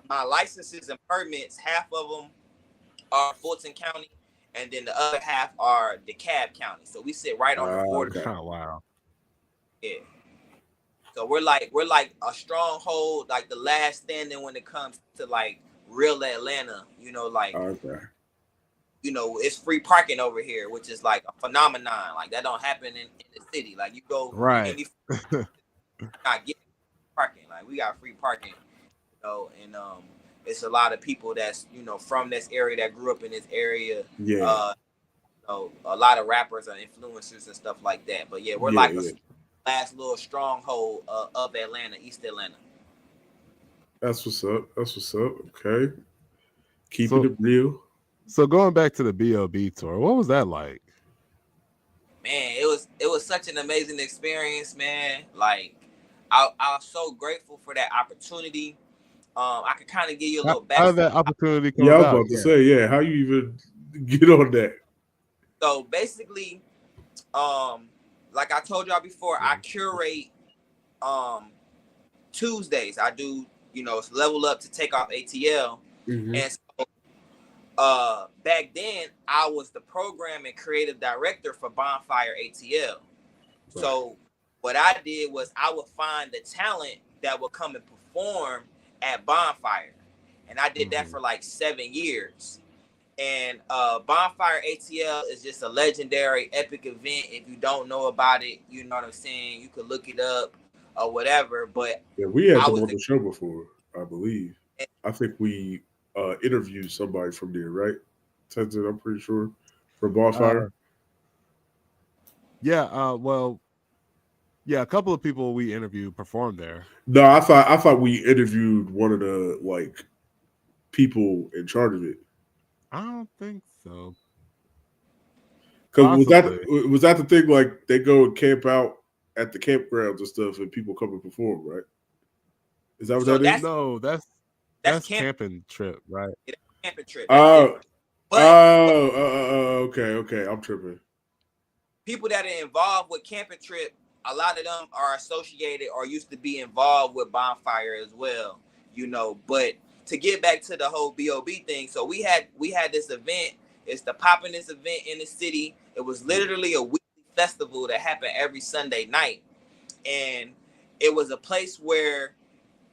licenses and permits, half of them are Fulton County, and then the other half are DeKalb County. So we sit right on the border. Okay. Oh, wow. Yeah. So we're like a stronghold, like the last standing when it comes to like real Atlanta. Okay. It's free parking over here, which is like a phenomenon. Like that don't happen in the city. Like you go Right. any not getting parking. Like we got free parking, and it's a lot of people that's from this area that grew up in this area. Yeah. A lot of rappers and influencers and stuff like that. But yeah, we're like a Yeah. last little stronghold of Atlanta, East Atlanta. That's what's up. That's what's up. Okay. Keeping So, it real. so going back to the BLB tour, what was that like? Man, it was such an amazing experience, man. Like I was so grateful for that opportunity. I could kind of give you a little How did backstory. that opportunity come Yeah, I was about? about to say, yeah. How you even get on that? So basically, like I told y'all before, I curate Tuesdays. I do, level up to take off ATL. Mm-hmm. And so back then I was the program and creative director for Bonfire ATL. So what I did was I would find the talent that would come and perform at Bonfire. And I did that for like 7 years. And Bonfire ATL is just a legendary epic event. If you don't know about it, you know what I'm saying, you could look it up or whatever. But Yeah, we had I them was on the show before, I believe. I think we interviewed somebody from there, right? Tenzin, I'm pretty sure, from Bonfire. Yeah. Well, yeah, a couple of people we interviewed performed there. No, I thought we interviewed one of the like people in charge of it. I don't think so. Because Possibly. was that the thing? Like they go and camp out at the campgrounds and stuff, and people come and perform, right? Is that what So that is? No, that's camping trip, right? Camping trip. That's Oh, different. But okay. I'm tripping. people that are involved with camping trip, a lot of them are associated or used to be involved with bonfire as well, you know. But to get back to the whole BOB thing, so we had this event. It's the poppin'est event in the city. It was literally a weekly festival that happened every Sunday night, and it was a place where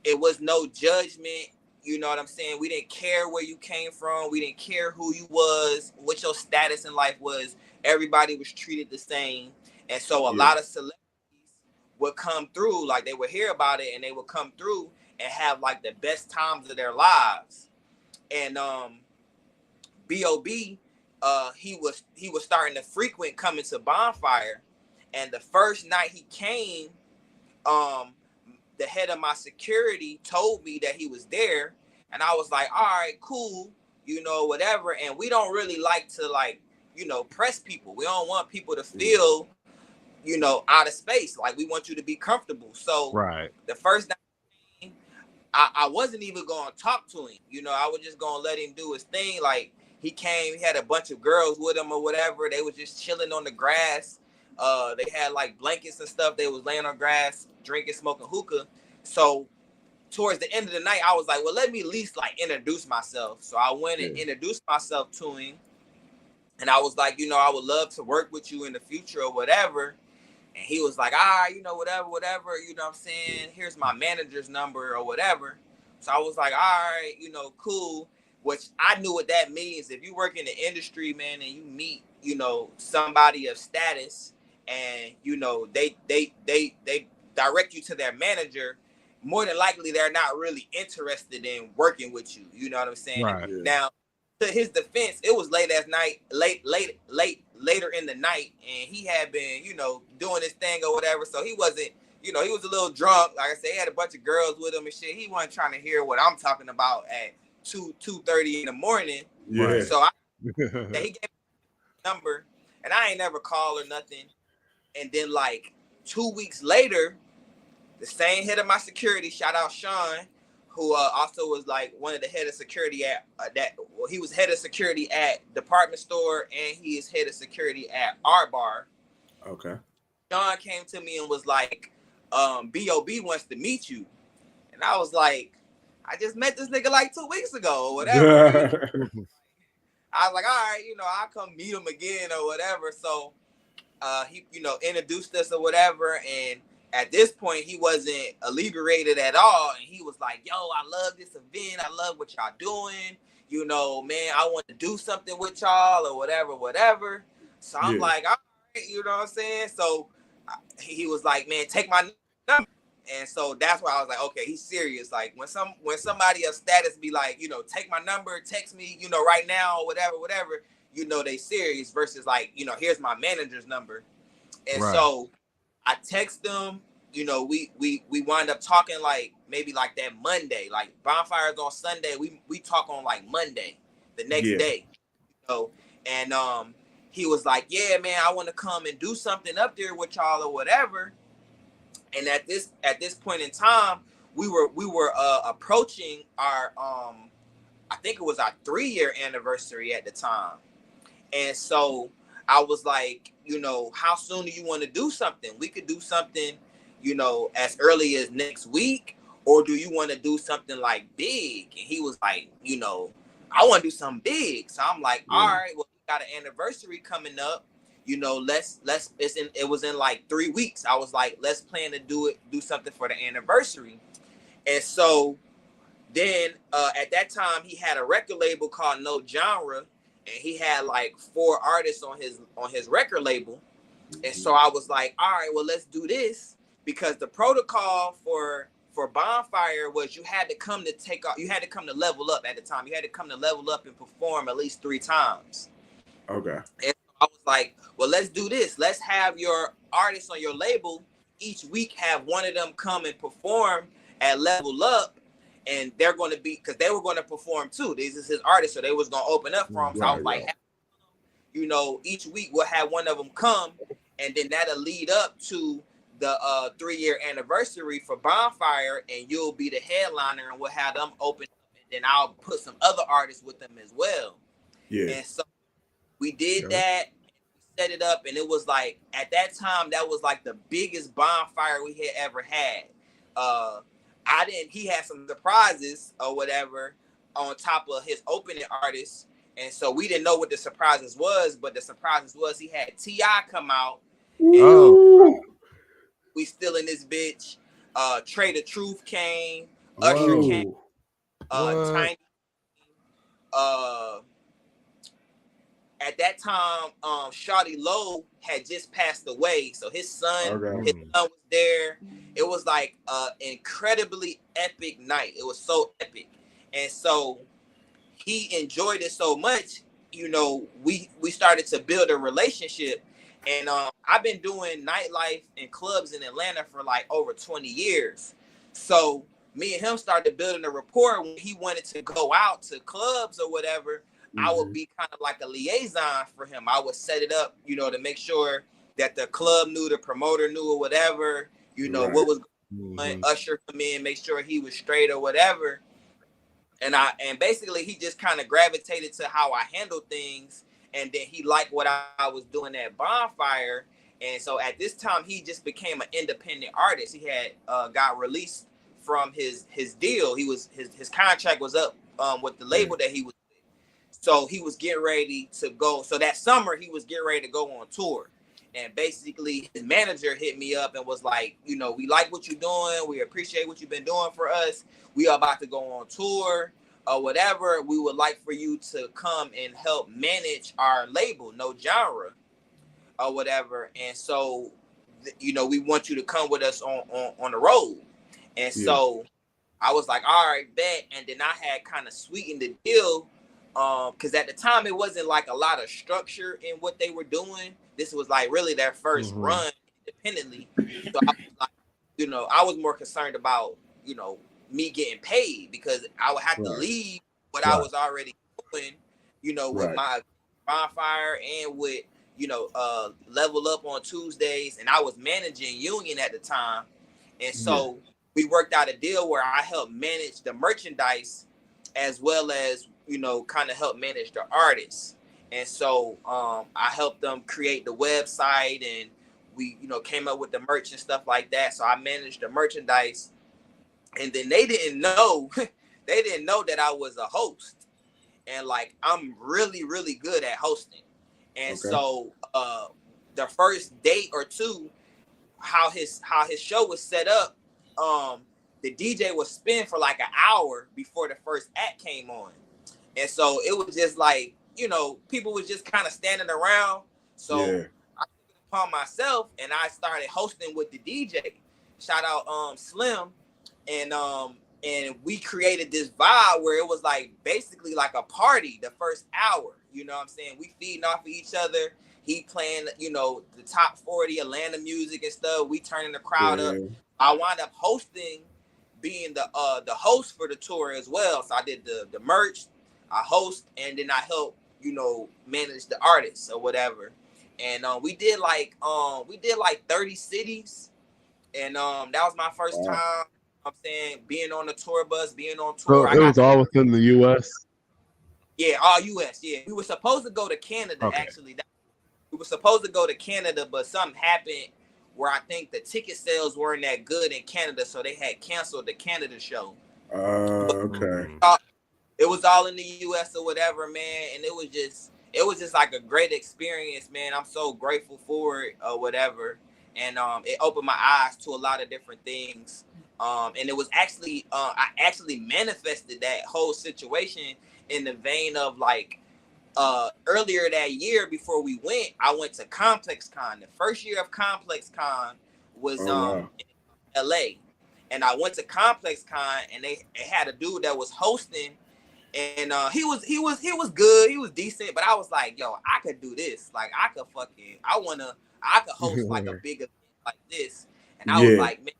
it was no judgment. You know what I'm saying? We didn't care where you came from. We didn't care who you was, what your status in life was. Everybody was treated the same. And so a lot of celebrities would come through, like they would hear about it and they would come through and have like the best times of their lives. And B.O.B., he was starting to frequent coming to Bonfire. And the first night he came, the head of my security told me that he was there, and I was like, all right, cool, you know, whatever. And we don't really like to, like, you know, press people. We don't want people to feel, you know, out of space. Like, we want you to be comfortable. So Right. the first night, I wasn't even going to talk to him. You know, I was just going to let him do his thing. Like, he came, he had a bunch of girls with him or whatever. They was just chilling on the grass. They had like blankets and stuff. They was laying on grass, drinking, smoking hookah. So towards the end of the night, I was like, well, let me at least like introduce myself. So I went and introduced myself to him. And I was like, you know, I would love to work with you in the future or whatever. And he was like, you know, whatever, you know what I'm saying? Here's my manager's number or whatever. So I was like, all right, you know, cool. Which I knew what that means. If you work in the industry, man, and you meet, you know, somebody of status and, you know, they direct you to their manager, more than likely they're not really interested in working with you. You know what I'm saying? Right. Now, to his defense, it was later in the night, and he had been, you know, doing his thing or whatever. So he wasn't, you know, he was a little drunk. Like I said, he had a bunch of girls with him and shit. He wasn't trying to hear what I'm talking about at 2:30 in the morning. Yeah. So he gave me a number, and I ain't never called or nothing. And then like 2 weeks later, the same head of my security, shout out Sean, who also was like one of the head of security at he was head of security at department store, and he is head of security at our bar. Okay. Sean came to me and was like, B.O.B. wants to meet you. And I was like, I just met this nigga like 2 weeks ago or whatever. I was like, all right, you know, I'll come meet him again or whatever. So he, you know, introduced us or whatever. And at this point, he wasn't inebriated at all. And he was like, yo, I love this event. I love what y'all doing. You know, man, I want to do something with y'all or whatever. So I'm like, all right, you know what I'm saying? So he was like, man, take my number. And so that's why I was like, okay, he's serious. Like when somebody of status be like, you know, take my number, text me, you know, right now or whatever, you know, they serious versus like, you know, here's my manager's number. And so I text them, you know, we wind up talking like maybe like that Monday, like bonfires on Sunday. We talk on like Monday, the next day, you know, and he was like, yeah, man, I want to come and do something up there with y'all or whatever. And at this point in time, we were approaching our I think it was our 3-year anniversary at the time. And so I was like, you know, how soon do you want to do something? We could do something, you know, as early as next week, or do you want to do something like big? And he was like, you know, I want to do something big. So I'm like, all right, well, we got an anniversary coming up. You know, it was in like 3 weeks. I was like, let's plan to do something for the anniversary. And so then at that time he had a record label called No Genre, and he had like 4 artists on his record label. And so I was like, all right, well, let's do this, because the protocol for Bonfire was you had to come to level up at the time. You had to come to level up and perform at least 3 times. Okay. And I was like, well, let's do this. Let's have your artists on your label each week have one of them come and perform at Level Up, and they're going to be, because they were going to perform too. This is his artist, so they was going to open up for him. So I was like, you know, each week we'll have one of them come, and then that'll lead up to the 3-year anniversary for Bonfire, and you'll be the headliner, and we'll have them open up, and then I'll put some other artists with them as well. Yeah. And so we did that, we set it up, and it was like, at that time, that was like the biggest bonfire we had ever had. He had some surprises or whatever on top of his opening artists. And so we didn't know what the surprises was, but the surprises was he had T.I. come out. Oh. We still in this bitch. Trey the Truth came. Whoa. Usher came. What? Tiny. At that time, Shawty Lowe had just passed away, so his son was there. It was like an incredibly epic night. It was so epic, and so he enjoyed it so much. You know, we started to build a relationship, and I've been doing nightlife and clubs in Atlanta for like over 20 years. So me and him started building a rapport. When he wanted to go out to clubs or whatever, I would be kind of like a liaison for him. I would set it up, you know, to make sure that the club knew, the promoter knew, or whatever, you know, what was going on. Usher come in, make sure he was straight or whatever. And basically he just kind of gravitated to how I handled things. And then he liked what I was doing at Bonfire. And so at this time, he just became an independent artist. He had got released from his deal. His contract was up with the label that he was. So he was getting ready to go. So that summer, he was getting ready to go on tour. And basically, his manager hit me up and was like, you know, we like what you're doing. We appreciate what you've been doing for us. We are about to go on tour or whatever. We would like for you to come and help manage our label, No Genre, or whatever. And so, you know, we want you to come with us on the road. And so I was like, all right, bet. And then I had kind of sweetened the deal. Because at the time it wasn't like a lot of structure in what they were doing. This was like really their first run independently. So I was like, you know, I was more concerned about, you know, me getting paid, because I would have to leave what I was already doing, you know, with my Bonfire and with, you know, Level Up on Tuesdays. And I was managing Union at the time. And so we worked out a deal where I helped manage the merchandise as well as, you know, kind of help manage the artists. And so I helped them create the website, and we, you know, came up with the merch and stuff like that. So I managed the merchandise. And then they didn't know that I was a host. And like, I'm really, really good at hosting. And so the first date or two, how his show was set up, the DJ would spin for like an hour before the first act came on. And so it was just like, you know, people was just kind of standing around. So I took it upon myself, and I started hosting with the DJ. Shout out Slim. And we created this vibe where it was like basically like a party the first hour. You know what I'm saying? We feeding off of each other. He playing, you know, the top 40 Atlanta music and stuff. We turning the crowd up. I wound up hosting, being the host for the tour as well. So I did the merch, I host, and then I help, you know, manage the artists or whatever. And we did like 30 cities, and that was my first time. I'm saying, being on the tour bus, being on tour. So it was all within the U.S. Yeah, all U.S. Yeah, we were supposed to go to Canada. Actually, we were supposed to go to Canada, but something happened where I think the ticket sales weren't that good in Canada, so they had canceled the Canada show. It was all in the U.S. or whatever, man, and it was just like a great experience, man. I'm so grateful for it or whatever, and it opened my eyes to a lot of different things. And it was actually, I actually manifested that whole situation in the vein of like, earlier that year before we went, I went to Complex Con. The first year of Complex Con was in LA. And I went to Complex Con, and they had a dude that was hosting, and he was good, he was decent, but I was like, yo, I could do this. Like I could host like a big event like this. And I was like, man,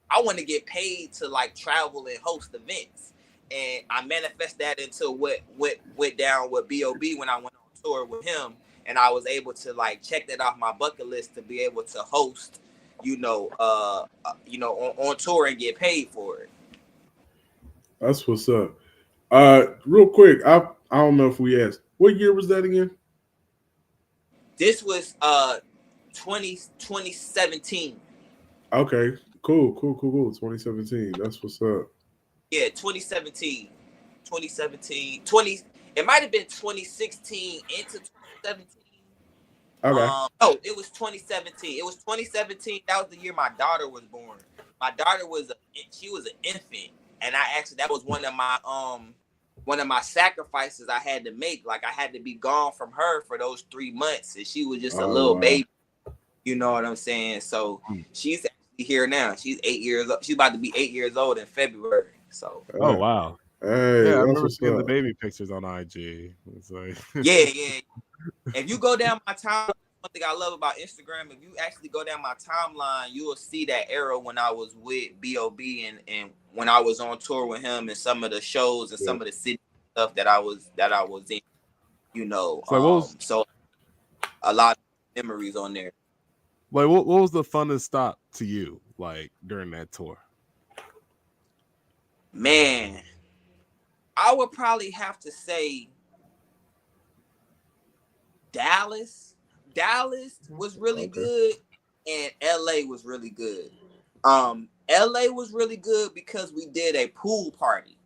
I want to get paid to like travel and host events. And I manifest that into what went down with B.O.B. when I went on tour with him. And I was able to like check that off my bucket list to be able to host on tour and get paid for it. That's what's up. Real quick, I don't know if we asked, what year was that again? This was 2017. Okay, cool. 2017. That's what's up. Yeah, 2017. 2017. It might have been 2016 into 2017. Okay. Oh, it was 2017. It was 2017. That was the year my daughter was born. My daughter was she was an infant, and that was one of my sacrifices I had to make. Like I had to be gone from her for those 3 months, and she was just a little baby. You know what I'm saying? So she's actually here now. She's 8 years old. She's about to be 8 years old in February. So oh wow. Hey, Yeah, I that's remember what's seeing up. the baby pictures on IG. It's like yeah. If you go down my timeline, one thing I love about Instagram, if you actually go down my timeline, you will see that era when I was with B.O.B. and when I was on tour with him and some of the shows and some of the city stuff that I was in, so so a lot of memories on there. like what was the funnest stop to you like during that tour? Man, I would probably have to say Dallas. Dallas was really good, and LA was really good. LA was really good because we did a pool party.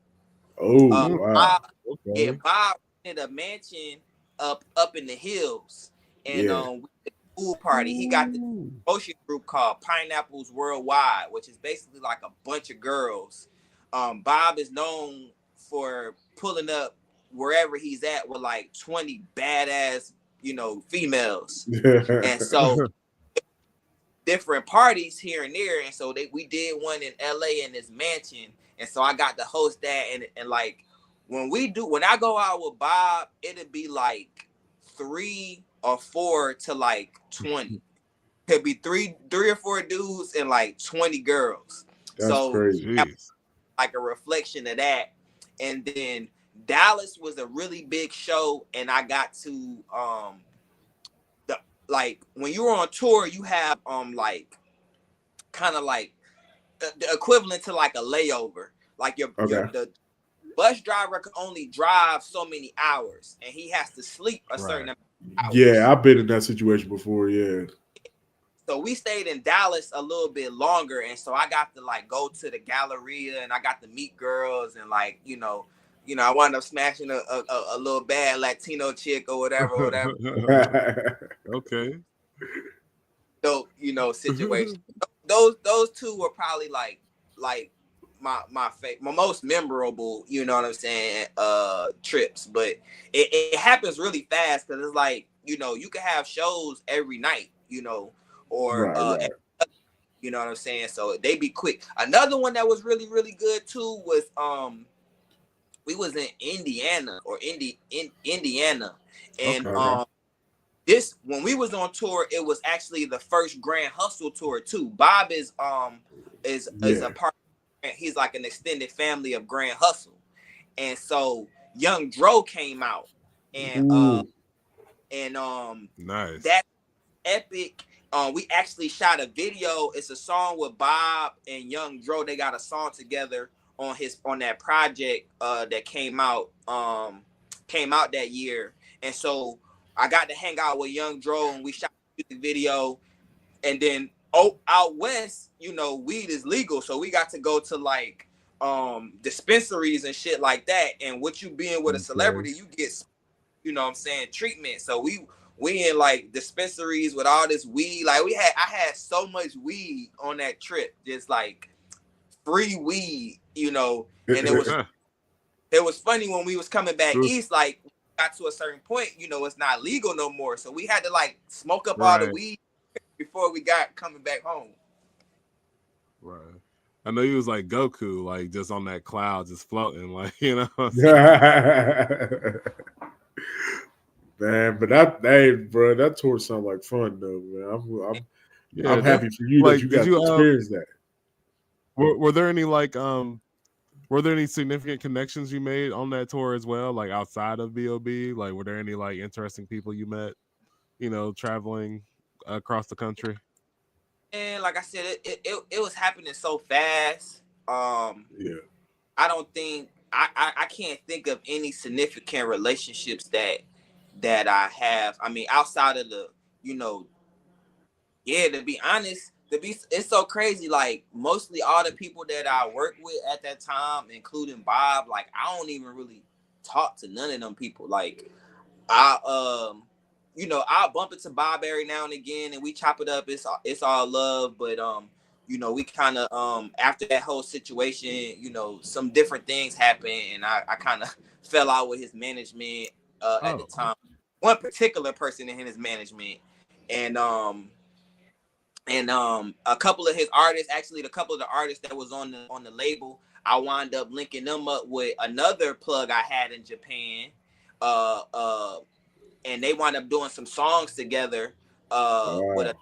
Oh wow. Yeah, Bob rented a mansion up in the hills, and we did a pool party. He got the promotion group called Pineapples Worldwide, which is basically like a bunch of girls. Bob is known for pulling up wherever he's at with like 20 badass, females, and so different parties here and there, and so we did one in LA in this mansion, and so I got to host that, and like when I go out with Bob, it'd be like 3 or 4 to like 20. Could be three or 4 dudes and like 20 girls. That's crazy. Like a reflection of that. And then Dallas was a really big show, and I got to like when you're on tour, you have like kind of like the equivalent to like a layover. Like the bus driver can only drive so many hours, and he has to sleep a certain amount of hours. Yeah, I've been in that situation before. Yeah. So we stayed in Dallas a little bit longer, and so I got to like go to the Galleria, and I got to meet girls, and like I wound up smashing a little bad Latino chick or whatever. Okay. So situation. Those two were probably like my most memorable, you know what I'm saying, trips. But it happens really fast because it's like you can have shows every night, or right. you know what I'm saying. So they be quick. Another one that was really really good too was we was in Indiana Indiana, and this when we was on tour, it was actually the first Grand Hustle tour too. Bob is a part. He's like an extended family of Grand Hustle, and so Young Dro came out, and nice. That epic. We actually shot a video. It's a song with Bob and Young Dro. They got a song together on that project that came out that year, and so I got to hang out with Young Dro, and we shot a music video. And then out west, weed is legal, so we got to go to like dispensaries and shit like that. And with you being with a celebrity, you get treatment. So we in like dispensaries with all this weed. Like I had so much weed on that trip, just like free weed, and it was funny when we was coming back east, like got to a certain point, it's not legal no more. So we had to like smoke up all the weed before we got coming back home. Right. I know he was like Goku, like just on that cloud, just floating, like Man, but that tour sounded like fun though, man. I'm happy for you that you got to experience that. Were there any like were there any significant connections you made on that tour as well, like outside of B.O.B.? Like, were there any like interesting people you met, traveling across the country? And like I said, it was happening so fast. Yeah. I don't think I can't think of any significant relationships that I have. I mean, outside of the, you know, yeah, to be honest, it's so crazy. Like mostly all the people that I worked with at that time, including Bob, like I don't even really talk to none of them people. Like I you know, I'll bump into Bob every now and again and we chop it up. It's all love, but you know, we kind of after that whole situation, you know, some different things happened and I kind of fell out with his management at the time. One particular person in his management, and a couple of his artists, actually, the couple of the artists that was on the label, I wound up linking them up with another plug I had in Japan, and they wound up doing some songs together, with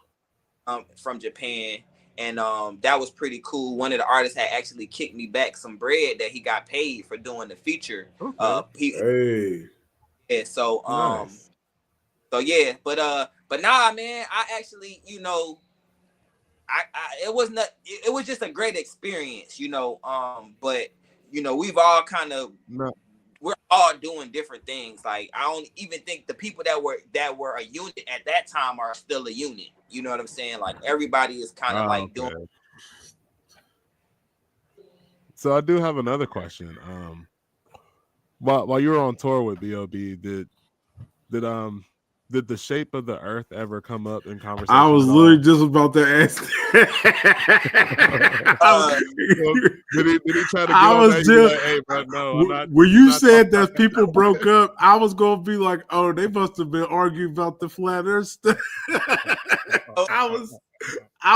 a from Japan, and that was pretty cool. One of the artists had actually kicked me back some bread that he got paid for doing the feature. Hey. Yeah, so Nice. so yeah, but nah, man, I actually, you know, it was not, it was just a great experience, you know. But you know, we've all kind of, No. we're all doing different things. Like I don't even think the people that were a unit at that time are still a unit. You know what I'm saying? Like everybody is kind of like doing. Okay. So I do have another question. While you were on tour with B.O.B., did the shape of the Earth ever come up in conversation I was at literally all? just about to ask. Did he try to get I on was that? You be just like, hey, bro, no, I'm not. when You're you not talking said about that that. people broke up, I was gonna be like, oh, they must have been arguing about the flat Earth stuff. I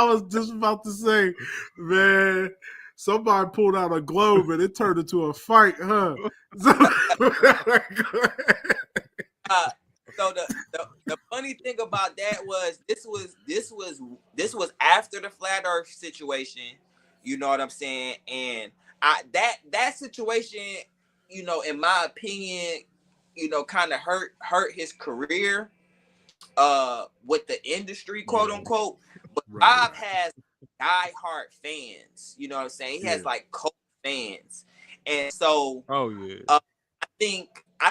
was just about to say, man, somebody pulled out a globe and it turned into a fight, huh? So the funny thing about that was this was after the flat Earth situation. You know what I'm saying? And that situation, you know, in my opinion, you know, kind of hurt his career with the industry, quote unquote. But Right. Bob has diehard fans. You know what I'm saying? He has like cult fans, and so Oh yeah. I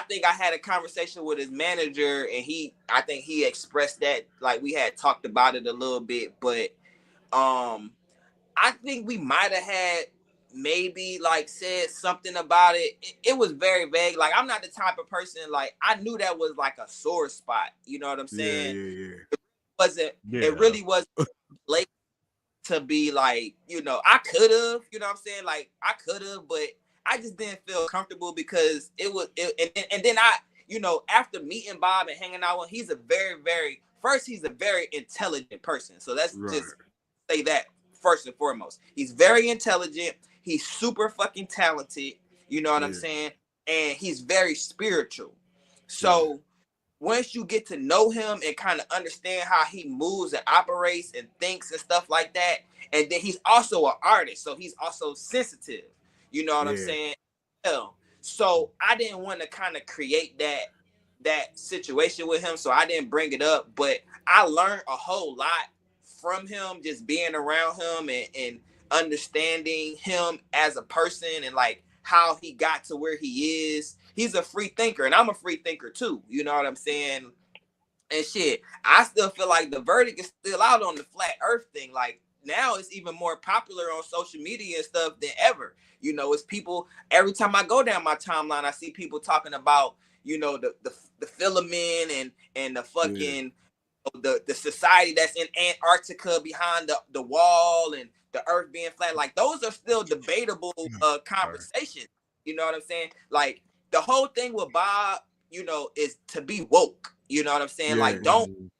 think I had a conversation with his manager, and I think he expressed that, like we had talked about it a little bit, but I think we might have had maybe like said something about it. It was very vague. Like I'm not the type of person, like I knew that was like a sore spot. You know what I'm saying? Yeah. It really wasn't late to be like, you know, I could have, you know what I'm saying? Like I could have, but I just didn't feel comfortable because and then I, you know, after meeting Bob and hanging out with him, he's a he's a very intelligent person. So let's just say that first and foremost. He's very intelligent. He's super fucking talented. You know what I'm saying? And he's very spiritual. So once you get to know him and kind of understand how he moves and operates and thinks and stuff like that, and then he's also an artist, so he's also sensitive. You know what I'm saying? So I didn't want to kind of create that situation with him, so I didn't bring it up. But I learned a whole lot from him, just being around him and understanding him as a person and like how he got to where he is. He's a free thinker, and I'm a free thinker too. You know what I'm saying? And shit, I still feel like the verdict is still out on the flat Earth thing. Like now, it's even more popular on social media and stuff than ever. You know, it's people. Every time I go down my timeline, I see people talking about, you know, the filament and the fucking the society that's in Antarctica behind the wall and the Earth being flat. Like those are still debatable conversations. You know what I'm saying? Like the whole thing with Bob, you know, is to be woke. You know what I'm saying? Like don't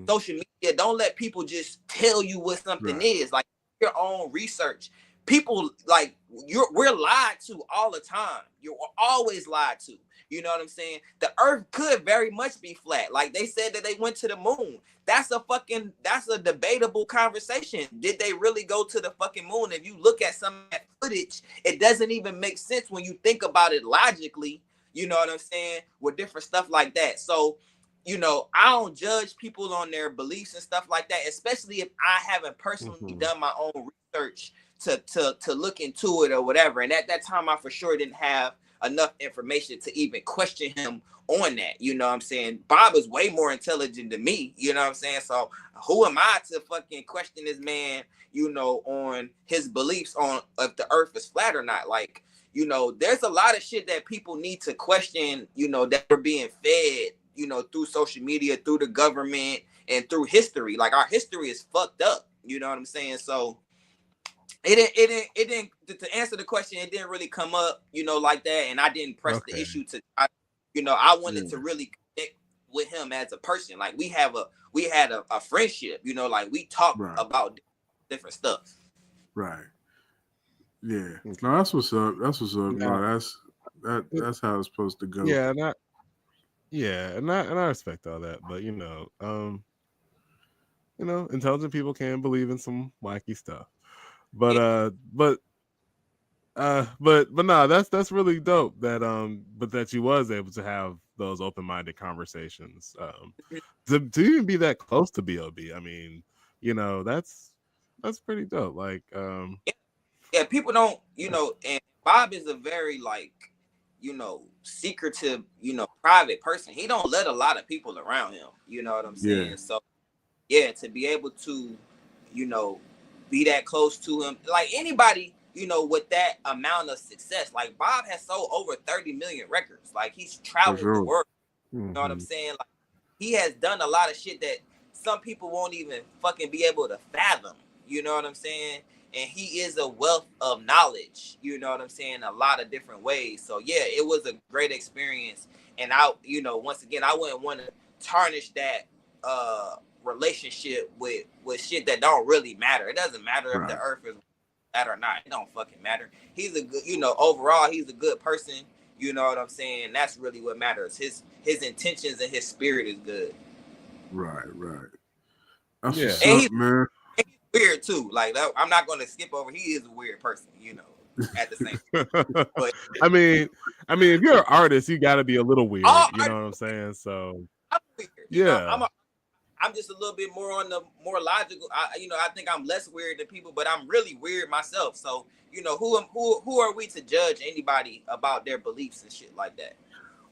social media, don't let people just tell you what something is. Like your own research. People like we're lied to all the time. You're always lied to. You know what I'm saying? The Earth could very much be flat. Like they said that they went to the moon. That's a debatable conversation. Did they really go to the fucking moon? If you look at some of that footage, it doesn't even make sense when you think about it logically. You know what I'm saying? With different stuff like that. So I don't judge people on their beliefs and stuff like that, especially if I haven't personally done my own research to look into it or whatever. And at that time, I for sure didn't have enough information to even question him on that. You know what I'm saying? Bob is way more intelligent than me. You know what I'm saying? So who am I to fucking question this man, on his beliefs on if the earth is flat or not? Like, there's a lot of shit that people need to question, that we're being fed, through social media, through the government, and through history. Like, our history is fucked up. You know what I'm saying? So it didn't to answer the question, it didn't really come up, like that. And I didn't press the issue I wanted to really connect with him as a person. Like, we had a friendship, like we talked about different stuff. Right. Yeah. No, that's what's up. That's what's up. No, that's how it's supposed to go. Yeah, and I respect all that, but intelligent people can believe in some wacky stuff. But no, that's really dope that you was able to have those open-minded conversations. To even be that close to B.O.B., I mean, that's pretty dope. Like, yeah, people don't, and Bob is a very, like, secretive, private person. He don't let a lot of people around him. You know what I'm saying? Yeah. So, yeah, to be able to, be that close to him, like anybody, with that amount of success, like Bob has sold over 30 million records. Like, he's traveled the world. You know what I'm saying? Like, he has done a lot of shit that some people won't even fucking be able to fathom. You know what I'm saying? And he is a wealth of knowledge, you know what I'm saying, a lot of different ways. So yeah, it was a great experience. And once again, I wouldn't want to tarnish that relationship with shit that don't really matter. It doesn't matter if the earth is flat or not. It don't fucking matter. He's a good, overall, he's a good person. You know what I'm saying? That's really what matters. His intentions and his spirit is good. Right. That's what's up, man. Weird too. Like, I'm not going to skip over. He is a weird person, at the same time. But I mean, if you're an artist, you got to be a little weird. You know what I'm saying? So I'm weird. Yeah. I'm just a little bit more on the more logical. I think I'm less weird than people, but I'm really weird myself. So, who are we to judge anybody about their beliefs and shit like that?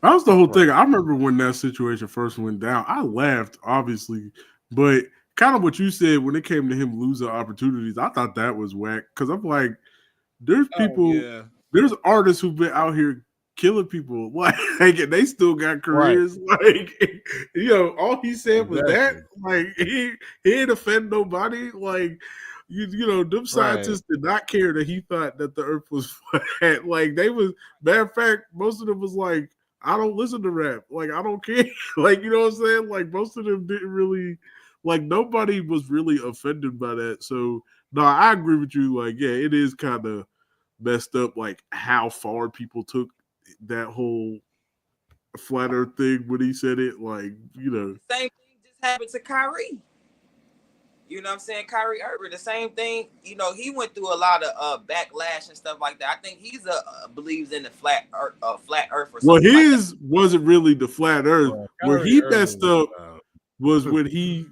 That was the whole thing. I remember when that situation first went down. I laughed, obviously, but kind of what you said when it came to him losing opportunities, I thought that was whack. Because I'm like, there's people, there's artists who've been out here killing people, like, and they still got careers. Like, all he said was that, like, he didn't offend nobody. Like, them scientists did not care that he thought that the earth was flat. Like, they was, matter of fact, most of them was like, I don't listen to rap. Like, I don't care. Like, you know what I'm saying? Like, most of them didn't really. Like, nobody was really offended by that. So, no, I agree with you. Like, yeah, it is kind of messed up, like, how far people took that whole flat earth thing when he said it. Like, Same thing just happened to Kyrie. You know what I'm saying? Kyrie Irving, the same thing. He went through a lot of backlash and stuff like that. I think he's believes in the flat earth or something. Well, his wasn't really the flat earth. Where he messed up was when he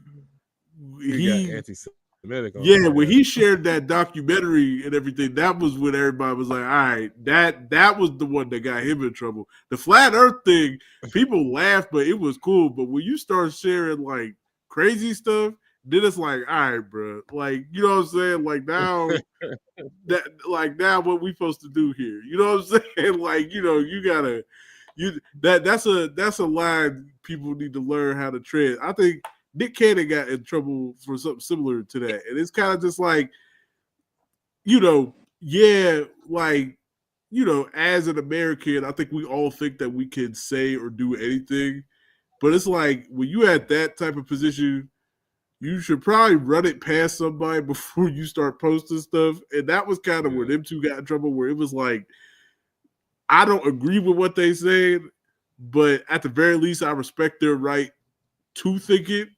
got anti-Semitic. When he shared that documentary and everything, that was when everybody was like, all right, that was the one that got him in trouble. The flat earth thing, people laughed, but it was cool. But when you start sharing like crazy stuff, then it's like, all right, bro. Like, you know what I'm saying? Like, now what we supposed to do here? You know what I'm saying? Like, you gotta that's a line people need to learn how to tread. I think Nick Cannon got in trouble for something similar to that. And it's kind of just like, as an American, I think we all think that we can say or do anything. But it's like, when you at that type of position, you should probably run it past somebody before you start posting stuff. And that was kind of where them two got in trouble, where it was like, I don't agree with what they said, but at the very least, I respect their right to think it.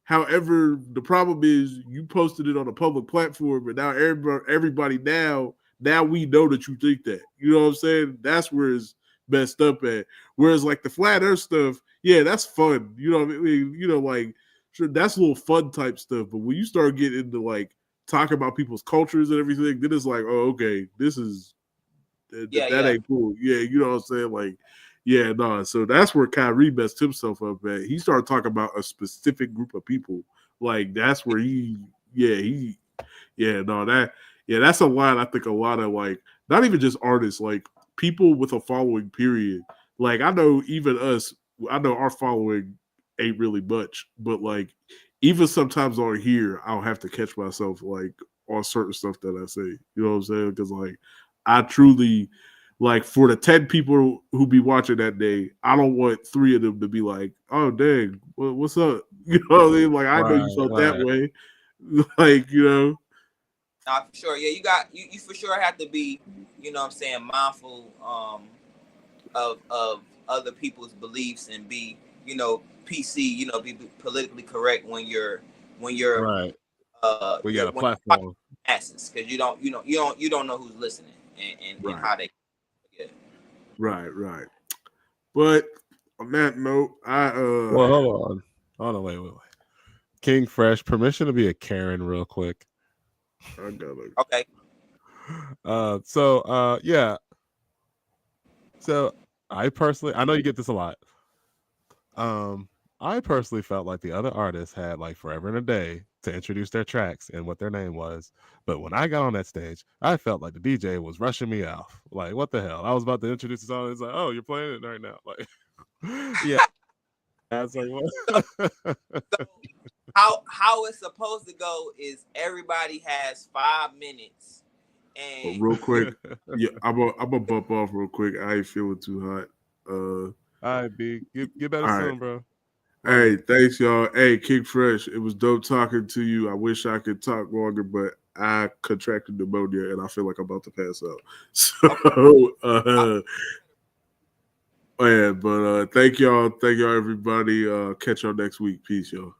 However, the problem is you posted it on a public platform, and now everybody now we know that you think that. You know what I'm saying? That's where it's messed up at. Whereas like the flat earth stuff, yeah, that's fun. You know what I mean? You know, like sure, that's a little fun type stuff. But when you start getting into like talking about people's cultures and everything, then it's like, oh, okay, this is that ain't cool. Yeah, you know what I'm saying? Like, yeah, no. So that's where Kyrie messed himself up at. He started talking about a specific group of people. Like that's where that's a line I think a lot of like not even just artists, like people with a following period. Like I know even us, I know our following ain't really much, but like even sometimes on here, I'll have to catch myself like on certain stuff that I say. You know what I'm saying? Because like I truly like for the 10 people who be watching that day, I don't want 3 of them to be like, oh dang, what's up? You know what I mean? Like I know you felt that way. Like, you know. Nah, for sure. Yeah, you for sure have to be, you know what I'm saying, mindful of other people's beliefs and be, you know, PC, you know, be politically correct when you're right. We got a platform. Masses, because you don't know who's listening and how they Right. But on that note, well, hold on, wait. King Fresh, permission to be a Karen real quick. I got it. Okay. Yeah. So I know you get this a lot. I personally felt like the other artists had like forever and a day to introduce their tracks and what their name was. But when I got on that stage, I felt like the DJ was rushing me off. Like, what the hell? I was about to introduce the song. It's like, oh, you're playing it right now. Like, yeah. I was like, what? So how it's supposed to go is everybody has 5 minutes. And real quick, yeah, I'm gonna bump off real quick. I ain't feeling too hot. All right, B. Get better soon, bro. Hey, thanks, y'all. Hey, King Fresh, it was dope talking to you. I wish I could talk longer, but I contracted pneumonia and I feel like I'm about to pass out. So, thank y'all, everybody. Catch y'all next week. Peace, y'all.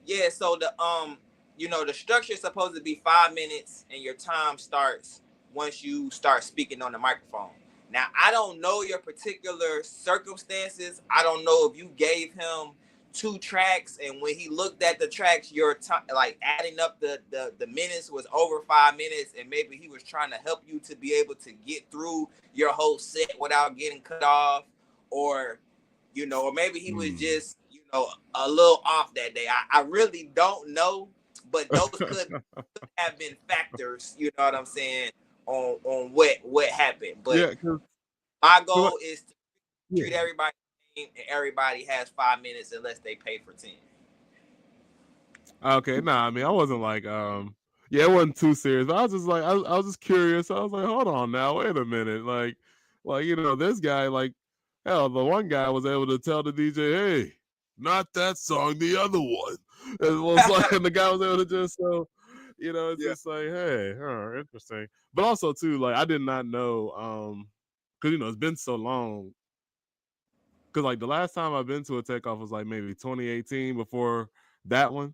Yeah, so the structure is supposed to be 5 minutes, and your time starts once you start speaking on the microphone. Now, I don't know your particular circumstances. I don't know if you gave him 2 tracks, and when he looked at the tracks, your time, like adding up the minutes, was over 5 minutes, and maybe he was trying to help you to be able to get through your whole set without getting cut off, or or maybe he was just a little off that day. I really don't know, but those could have been factors. You know what I'm saying? On what happened, but my goal is to treat everybody the same, and everybody has 5 minutes unless they pay for 10. Okay, I mean, I wasn't like, it wasn't too serious. But I was just like, I was just curious. I was like, hold on now, wait a minute, like this guy, like, hell, the one guy was able to tell the DJ, hey, not that song, the other one. And it was like, and the guy was able to just it's just like, hey, interesting. But also too, like, I did not know, because it's been so long. Because like the last time I've been to a takeoff was like maybe 2018 before that one.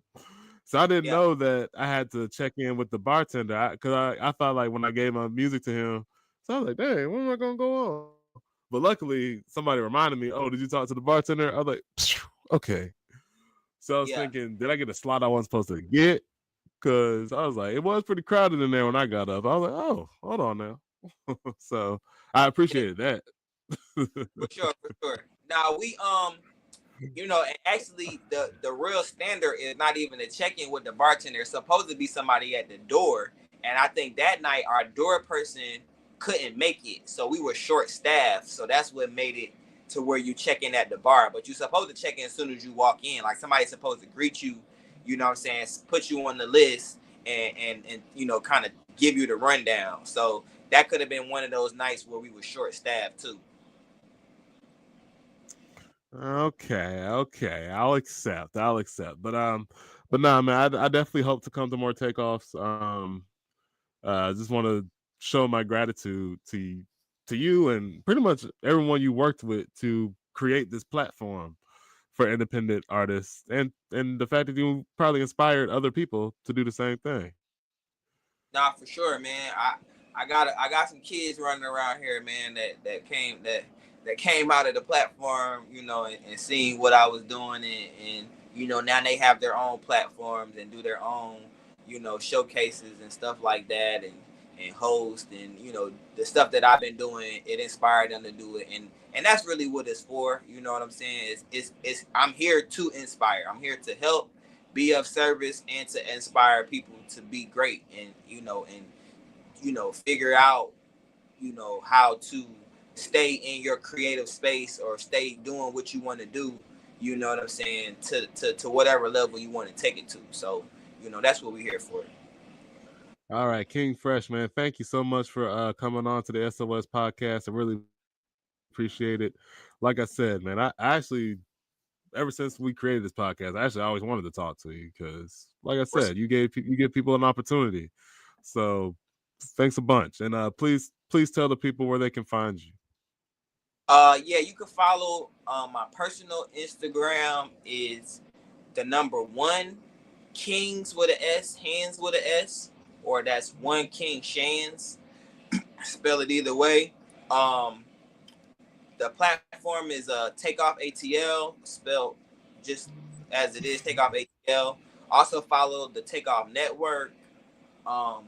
So I didn't know that I had to check in with the bartender because I thought like when I gave my music to him, so I was like, dang, when am I gonna go on? But luckily somebody reminded me, oh, did you talk to the bartender? I was like, okay. So I was thinking, did I get a slot I wasn't supposed to get? Because I was like, it was pretty crowded in there when I got up. I was like, oh, hold on now. So I appreciated that. For sure. Now we and actually the real standard is not even to check in with the bartender. It's supposed to be somebody at the door. And I think that night our door person couldn't make it. So we were short staffed. So that's what made it to where you check in at the bar. But you're supposed to check in as soon as you walk in. Like somebody's supposed to greet you, you know what I'm saying, put you on the list and kind of give you the rundown. So that could have been one of those nights where we were short staffed too. Okay, I'll accept. But nah, man, I definitely hope to come to more takeoffs. I just want to show my gratitude to you and pretty much everyone you worked with to create this platform for independent artists, and the fact that you probably inspired other people to do the same thing. Nah, for sure, man. I got some kids running around here, man, that came out of the platform, you know, and seeing what I was doing, and you know, now they have their own platforms and do their own, you know, showcases and stuff like that, and host, and you know, the stuff that I've been doing, it inspired them to do it, and that's really what it's for. You know what I'm saying? It's I'm here to inspire. I'm here to help, be of service, and to inspire people to be great, and you know, figure out, you know, how to stay in your creative space or stay doing what you want to do, you know what I'm saying, to whatever level you want to take it to. So, you know, that's what we're here for. All right, King Fresh, man. Thank you so much for coming on to the SOS podcast. I really appreciate it. Like I said, man, I actually, ever since we created this podcast, I actually always wanted to talk to you because, like I said, you give people an opportunity. So thanks a bunch, and please tell the people where they can find you. Yeah, you can follow my personal Instagram is the number one Kings with an S, hands with an S, or that's one King Shans. Spell it either way. Um, the platform is Takeoff ATL, spelled just as it is, Takeoff ATL. Also follow the Takeoff Network. Um,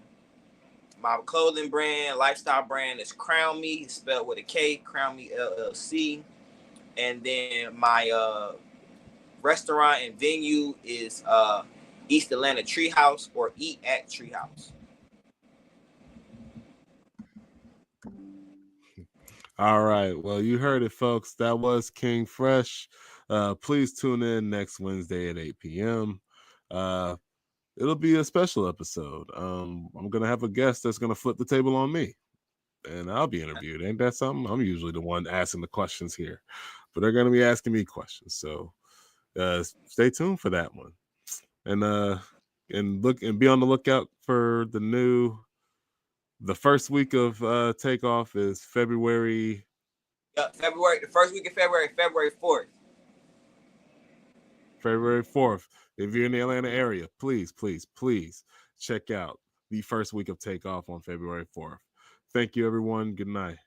my clothing brand, lifestyle brand is Crown Me, spelled with a K, Crown Me LLC. And then my restaurant and venue is East Atlanta Treehouse, or Eat at Treehouse. All right. Well, you heard it, folks. That was King Fresh. Please tune in next Wednesday at 8 p.m. It'll be a special episode. I'm gonna have a guest that's gonna flip the table on me, and I'll be interviewed. Ain't that something? I'm usually the one asking the questions here, but they're gonna be asking me questions. So stay tuned for that one, and look and be on the lookout for the first week of Takeoff is February. Yep, February, the first week of February, February 4th. February 4th. If you're in the Atlanta area, please check out the first week of Takeoff on February 4th. Thank you, everyone. Good night.